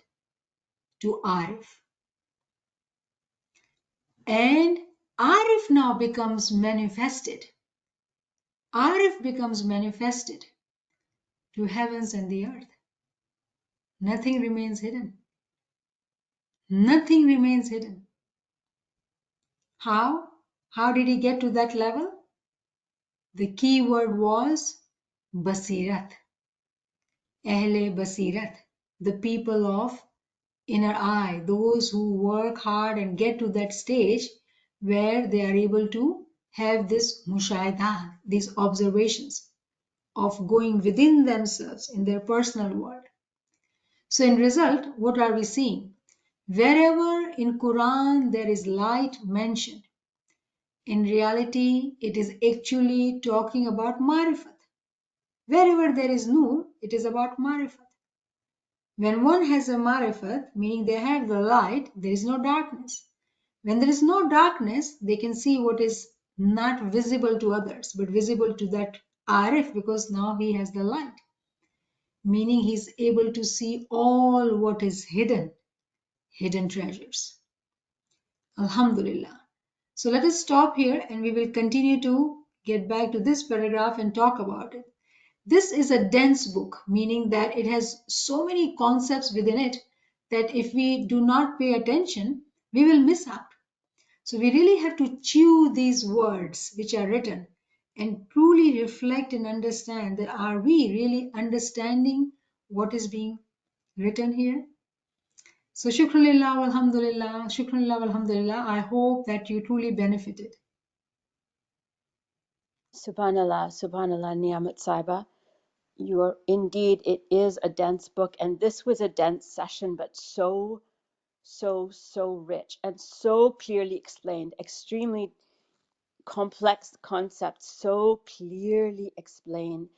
to Arif. And Arif now becomes manifested. Arif becomes manifested to heavens and the earth. Nothing remains hidden. Nothing remains hidden. How? How did he get to that level? The key word was Basirat. Ahle Basirat. The people of inner eye. Those who work hard and get to that stage where they are able to have this mushahidah, these observations of going within themselves in their personal world. So in result, what are we seeing? Wherever in Quran there is light mentioned, in reality it is actually talking about marifat. Wherever there is Noor, it is about marifat. When one has a marifat, meaning they have the light, there is no darkness. When there is no darkness, they can see what is not visible to others, but visible to that arif, because now he has the light. Meaning he's able to see all what is hidden, hidden treasures. Alhamdulillah. So let us stop here and we will continue to get back to this paragraph and talk about it. This is a dense book, meaning that it has so many concepts within it that if we do not pay attention, we will miss out. So we really have to chew these words which are written and truly reflect and understand that are we really understanding what is being written here? So shukranillah walhamdulillah, shukranillah walhamdulillah. I hope that you truly benefited. Subhanallah, Subhanallah, Niamat Saiba. You are indeed, it is a dense book, and this was a dense session, but so rich and so clearly explained, extremely complex concepts, so clearly explained.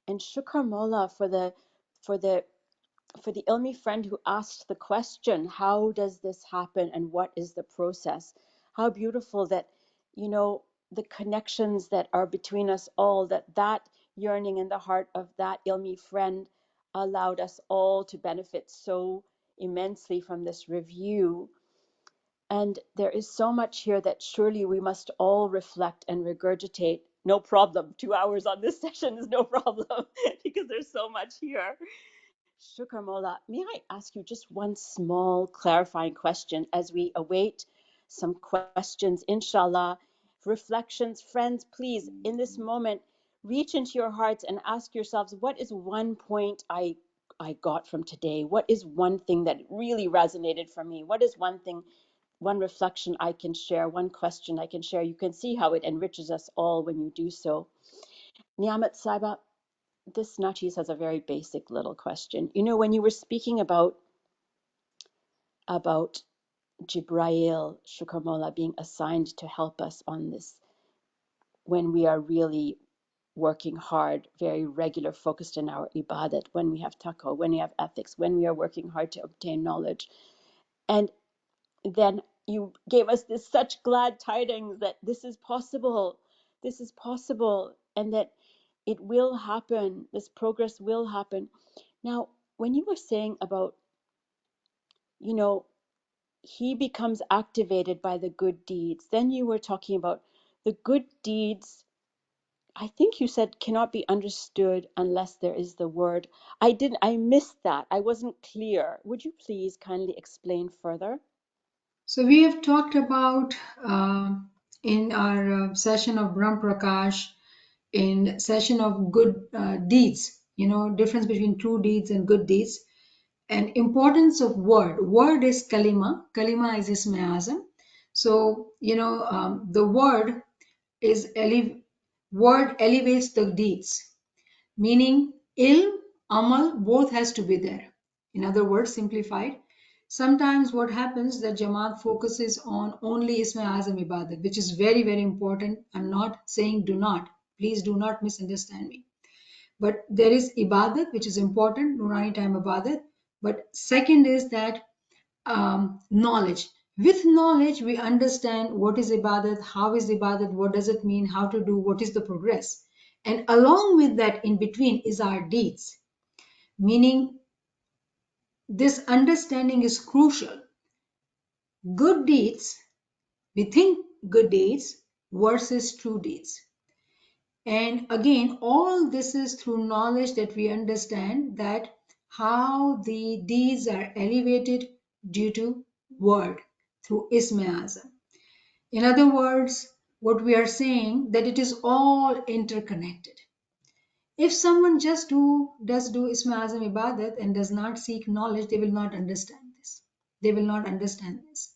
And Shukr Mola for the ilmi friend who asked the question, how does this happen and what is the process? How beautiful that, you know, the connections that are between us all, that yearning in the heart of that ilmi friend allowed us all to benefit so immensely from this review. And there is so much here that surely we must all reflect and regurgitate. No problem. 2 hours on this session is no problem because there's so much here. Shukr Mola, may I ask you just one small clarifying question as we await some questions, inshallah, reflections. Friends, please, in this moment, reach into your hearts and ask yourselves, what is one point I got from today? What is one thing that really resonated for me? What is one thing, one reflection I can share, one question I can share? You can see how it enriches us all when you do so. Niamat Saiba, this Nachis has a very basic little question. You know, when you were speaking about Jibrail, Shukr Mola, being assigned to help us on this, when we are really working hard, very regular, focused in our ibadat, when we have taqwa, when we have ethics, when we are working hard to obtain knowledge. And then you gave us this such glad tidings that this is possible, and that it will happen, this progress will happen. Now, when you were saying about, you know, he becomes activated by the good deeds, then you were talking about the good deeds, I think you said, cannot be understood unless there is the word. I missed that. I wasn't clear. Would you please kindly explain further? So we have talked about in our session of Brahm Prakash, in session of good deeds, difference between true deeds and good deeds, and importance of word. Word is kalima. Kalima is Isme Azam. So, the word word elevates the deeds, meaning ilm, amal, both has to be there. In other words, simplified, sometimes what happens that Jamaat focuses on only Isma Azam Ibadat, which is very, very important. I'm not saying do not. Please do not misunderstand me. But there is Ibadat, which is important, Nurani time Ibadat. But second is that knowledge. With knowledge, we understand what is ibadat, how is ibadat, what does it mean, how to do, what is the progress. And along with that, in between, is our deeds. Meaning, this understanding is crucial. Good deeds, we think good deeds versus true deeds. And again, all this is through knowledge that we understand that how the deeds are elevated due to word, through Isme Azam. In other words, what we are saying that it is all interconnected. If someone just does do Isma Azam Ibadat and does not seek knowledge, they will not understand this. They will not understand this.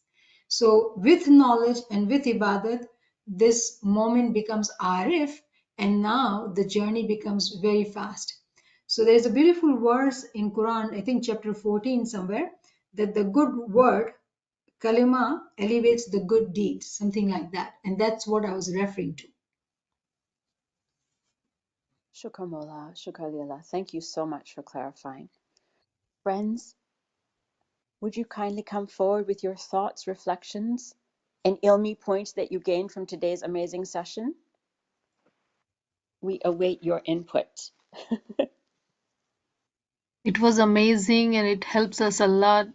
So with knowledge and with Ibadat, this moment becomes Arif, and now the journey becomes very fast. So there's a beautiful verse in Quran, I think chapter 14 somewhere, that the good word Kalima elevates the good deeds, something like that. And that's what I was referring to. Shukr Mola, Shukr Lillah. Thank you so much for clarifying. Friends, would you kindly come forward with your thoughts, reflections, and ilmi points that you gained from today's amazing session? We await your input. It was amazing and it helps us a lot.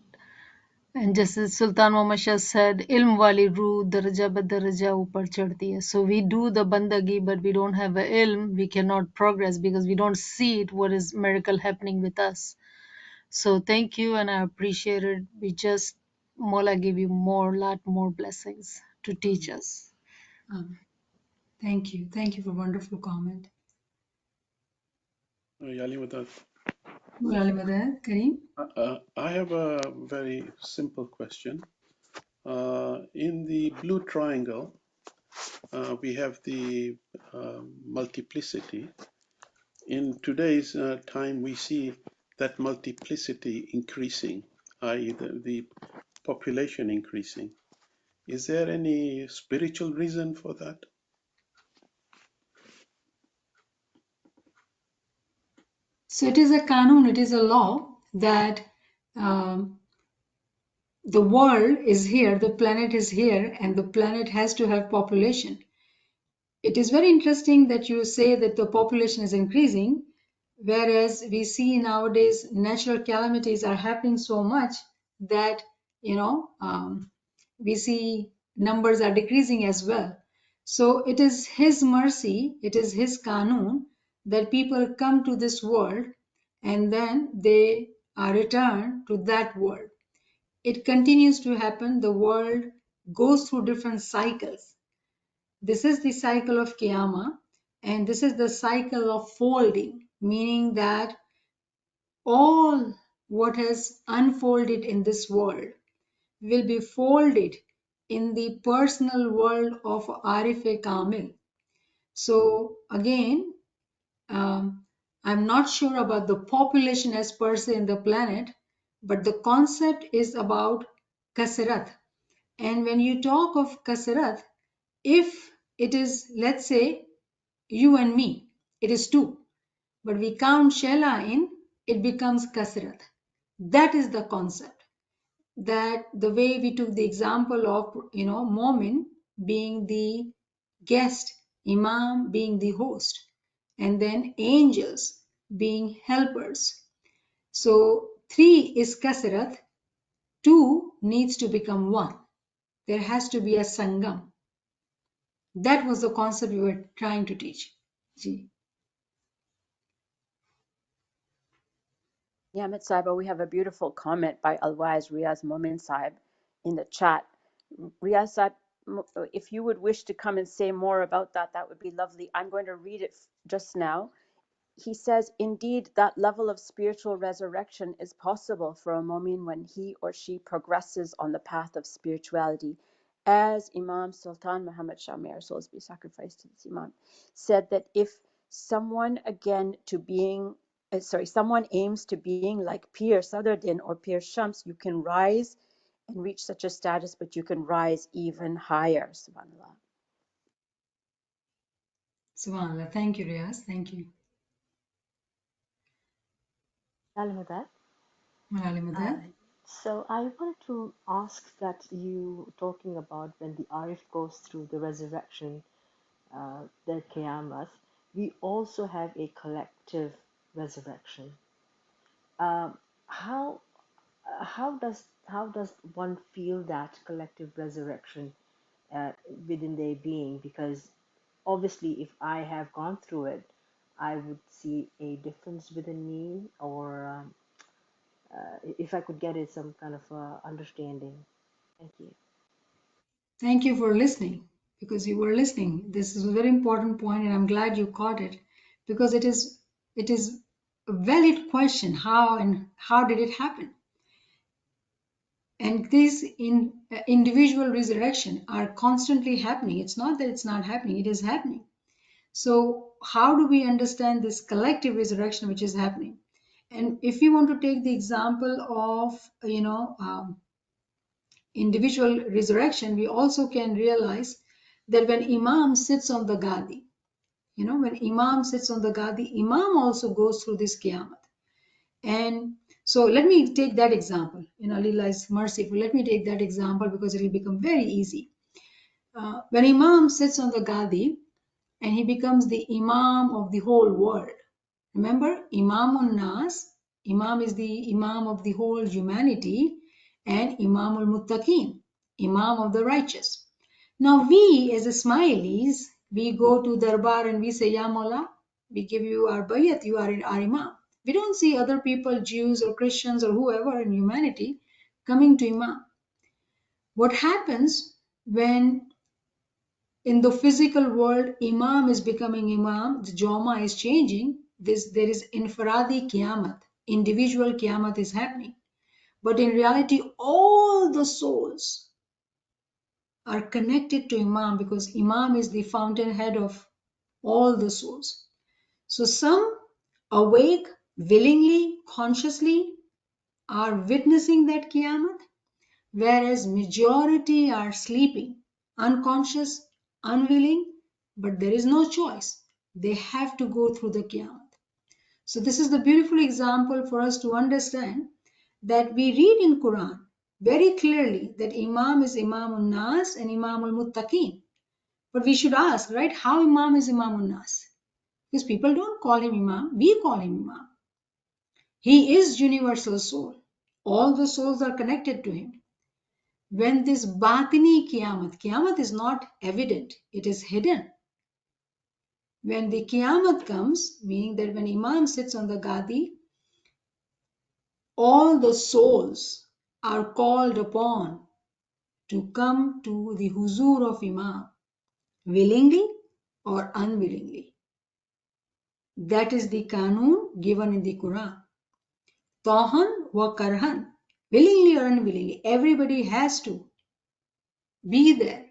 And just as Sultan Muhammad Shah said, ilm wali ruh daraja ba daraja upar chadti hai. So we do the bandagi, but we don't have a ilm. We cannot progress because we don't see it, what is miracle happening with us. So thank you, and I appreciate it. We just, Mola give you lot more blessings to teach us. Thank you. Thank you for wonderful comment. ᶜAllāmah, ᶜAllāmah, Kareem? I have a very simple question. In the blue triangle, we have the multiplicity. In today's time, we see that multiplicity increasing, i.e. the population increasing. Is there any spiritual reason for that? So it is a kanun, it is a law that um, the world is here, the planet is here, and the planet has to have population. It is very interesting that you say that the population is increasing, whereas we see nowadays natural calamities are happening so much that, we see numbers are decreasing as well. So it is His mercy, it is His kanun that people come to this world and then they are returned to that world. It continues to happen. The world goes through different cycles. This is the cycle of Qiyamah, and this is the cycle of folding, meaning that all what has unfolded in this world will be folded in the personal world of Arif Kamil. So again, I'm not sure about the population as per se in the planet, but the concept is about kasrat. And when you talk of kasrat, if it is, let's say, you and me, it is two, but we count Shela in, it becomes kasrat. That is the concept. That the way we took the example of, Momin being the guest, Imam being the host, and then angels being helpers. So 3 is kasrat, 2 needs to become 1. There has to be a sangam. That was the concept we were trying to teach. Ji. Niamat Saiba, we have a beautiful comment by Al-Wais Riaz Momin Saib in the chat. Riaz Saib, if you would wish to come and say more about that, that would be lovely. I'm going to read it just now. He says, indeed, that level of spiritual resurrection is possible for a mu'min when he or she progresses on the path of spirituality. As Imam Sultan Muhammad Shah, may our souls be sacrificed to this Imam, said that if someone someone aims to being like Pir Sadruddin or Pir Shams, you can rise and reach such a status, but you can rise even higher. Subhanallah. Subhanallah. Thank you, Riaz. Thank you. ᶜAllāmah. ᶜAllāmah. So I wanted to ask that you talking about when the Arif goes through the resurrection, their Qiyamah, we also have a collective resurrection. Um, how how does one feel that collective resurrection uh, within their being? Because obviously, if I have gone through it, I would see a difference within me, or if I could get it some kind of understanding. Thank you. Thank you for listening, because you were listening. This is a very important point, and I'm glad you caught it, because it is a valid question. How did it happen? And these individual resurrection are constantly happening. It's not that it's not happening; it is happening. So how do we understand this collective resurrection which is happening? And if you want to take the example of individual resurrection, we also can realize that when Imam sits on the Gadi, when Imam sits on the Gadi, Imam also goes through this Qiyamah. And So let me take that example. Allah is merciful. Let me take that example because it will become very easy. When Imam sits on the Gadi and he becomes the Imam of the whole world. Remember, Imamun Nas, Imam is the Imam of the whole humanity, and Imamul Muttaqin, Imam of the righteous. Now we as Ismailis, we go to Darbar and we say, Ya Mawla, we give you our bayat, you are our Imam. We don't see other people, Jews or Christians or whoever in humanity, coming to Imam. What happens when in the physical world, Imam is becoming Imam, the Joma is changing, there is infiradi Qiyamah, individual Qiyamah is happening. But in reality, all the souls are connected to Imam because Imam is the fountainhead of all the souls. So some awake, willingly, consciously are witnessing that Qiyamah, whereas majority are sleeping, unconscious, unwilling, but there is no choice. They have to go through the Qiyamah. So this is the beautiful example for us to understand that we read in Quran very clearly that Imam is Imam Nas and Imam al-Muttaqin. But we should ask, right, how Imam is Imam Nas? Because people don't call him Imam, we call him Imam. He is universal soul. All the souls are connected to him. When this batini Qiyamah is not evident, it is hidden. When the Qiyamah comes, meaning that when Imam sits on the Gadi, all the souls are called upon to come to the huzur of Imam, willingly or unwillingly. That is the Qanun given in the Quran. Tahan wa karhan, willingly or unwillingly, everybody has to be there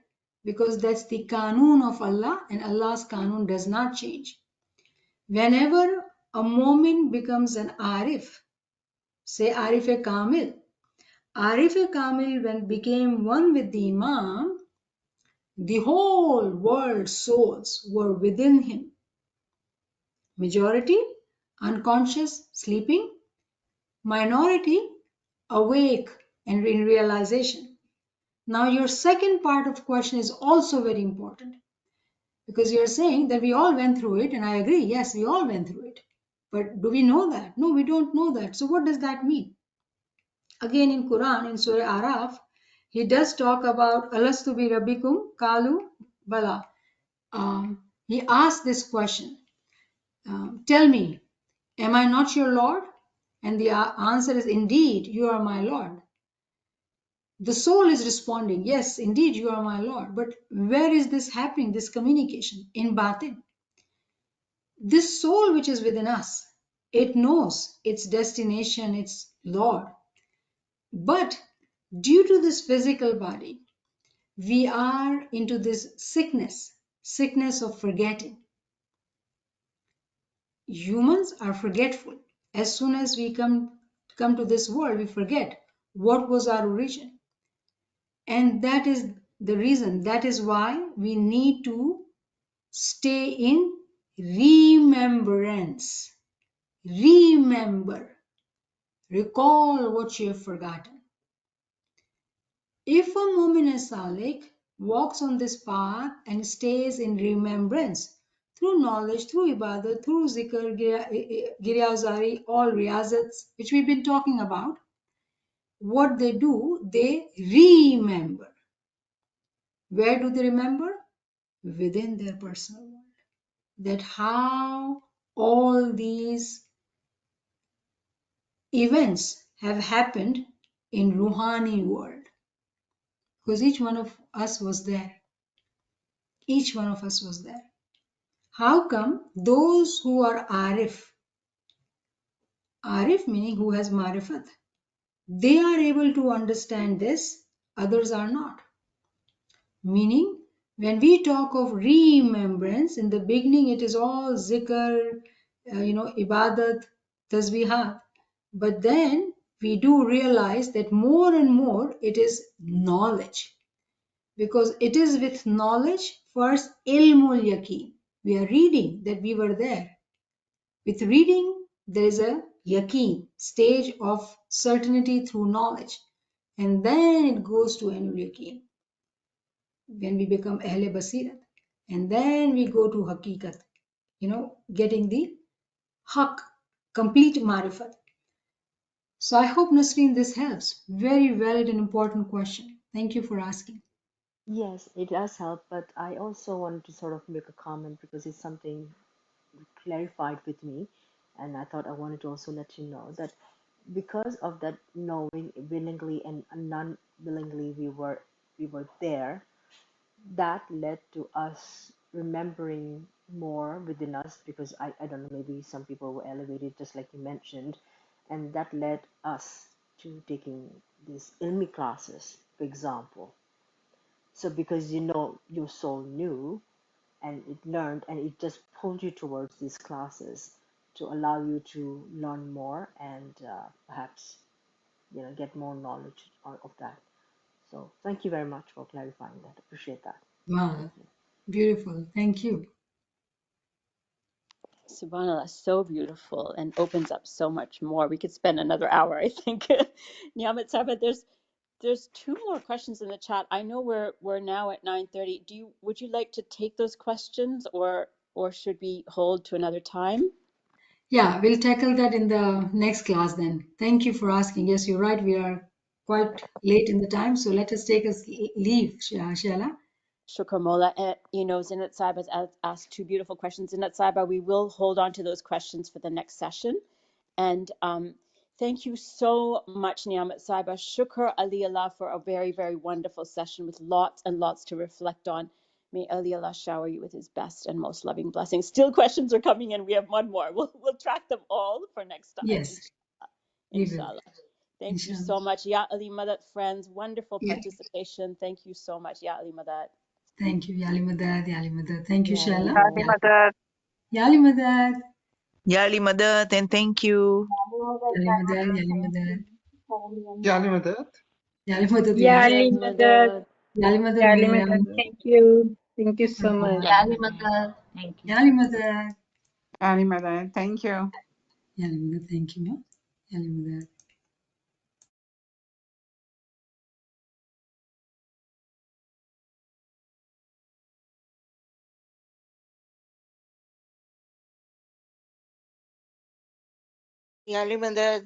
because that's the Qanun of Allah and Allah's Qanun does not change. Whenever a moment becomes an Arif, say Arif Kamil, Arif Kamil when became one with the Imam, the whole world souls were within him. Majority unconscious, sleeping, minority awake and in realization. Now your second part of question is also very important because you're saying that we all went through it and I agree, yes, we all went through it. But do we know that? No, we don't know that. So what does that mean? Again in Quran, in Surah Araf, he does talk about Alastu bi Rabbikum Kalu Bala. He asked this question, tell me, am I not your Lord? And the answer is, indeed, you are my Lord. The soul is responding, yes, indeed, you are my Lord. But where is this happening, this communication? In Batin. This soul which is within us, it knows its destination, its Lord. But due to this physical body, we are into this sickness of forgetting. Humans are forgetful. As soon as we come to this world, we forget what was our origin. And that is the reason, that is why we need to stay in remembrance. Remember. Recall what you have forgotten. If a mu'min salik walks on this path and stays in remembrance through knowledge, through ibadah, through zikr, giryazari, all riyazats, which we've been talking about, what they do, they remember. Where do they remember? Within their personal world. That how all these events have happened in Ruhani world. Because each one of us was there. Each one of us was there. How come those who are Arif meaning who has Marifat, they are able to understand this, others are not. Meaning, when we talk of remembrance, in the beginning it is all zikr, ibadat, tasbihat. But then we do realize that more and more it is knowledge. Because it is with knowledge, first ilmul yaqeen. We are reading that we were there. With reading, there is a yaqeen, stage of certainty through knowledge. And then it goes to ainul yaqeen, when we become ahle basirat. And then we go to haqiqat, getting the haq, complete marifat. So I hope, Nasreen, this helps. Very valid and important question. Thank you for asking. Yes, it does help, but I also wanted to sort of make a comment because it's something clarified with me, and I thought I wanted to also let you know that because of that knowing willingly and non-willingly we were there, that led to us remembering more within us because I don't know, maybe some people were elevated just like you mentioned, and that led us to taking these ilmi classes, for example. So because your soul knew and it learned and it just pulled you towards these classes to allow you to learn more and perhaps get more knowledge of that. So thank you very much for clarifying that. Appreciate that. Thank Wow, you. beautiful. Thank you. SubhanAllah, so beautiful and opens up so much more. We could spend another hour, I think. Niamat Sahaba, there's two more questions in the chat. I know we're now at 9:30. Would you like to take those questions or should we hold to another time? Yeah, we'll tackle that in the next class then. Thank you for asking. Yes, you're right. We are quite late in the time, so let us take a leave, Shaila. Shukra Mola. Zinat Saiba has asked two beautiful questions. Zinat Saiba, we will hold on to those questions for the next session. And thank you so much, Niamat Saiba. Shukr Ali Allah for a very, very wonderful session with lots and lots to reflect on. May Ali Allah shower you with his best and most loving blessings. Still questions are coming in. We have one more. We'll track them all for next time, Yes, we will. inshallah. Thank you Inshallah. so much. Ya Ali Madad friends, wonderful Yeah. participation. Thank you so much, Ya Ali Madad. Thank you, Yali Madad, Yali Madad. Thank you, Yeah, Ali Shaila. Happy Madad. Yeah. Mother. Yali Madad, Yali Mother, and thank you. Yali Madad, Yali Madad. يعني مداد Yali Madad, Yeah, yes. Ya Ali Ali Madad. Madad. Yali Madad, Yeah, Ali Madad. Miriam. Thank you. Thank you so much. Uh, Yani Madad. Thank you. Yali Madad. يعني مداد. Thank you. Yali Madad, thank you. Yali Madad. Yali Madad.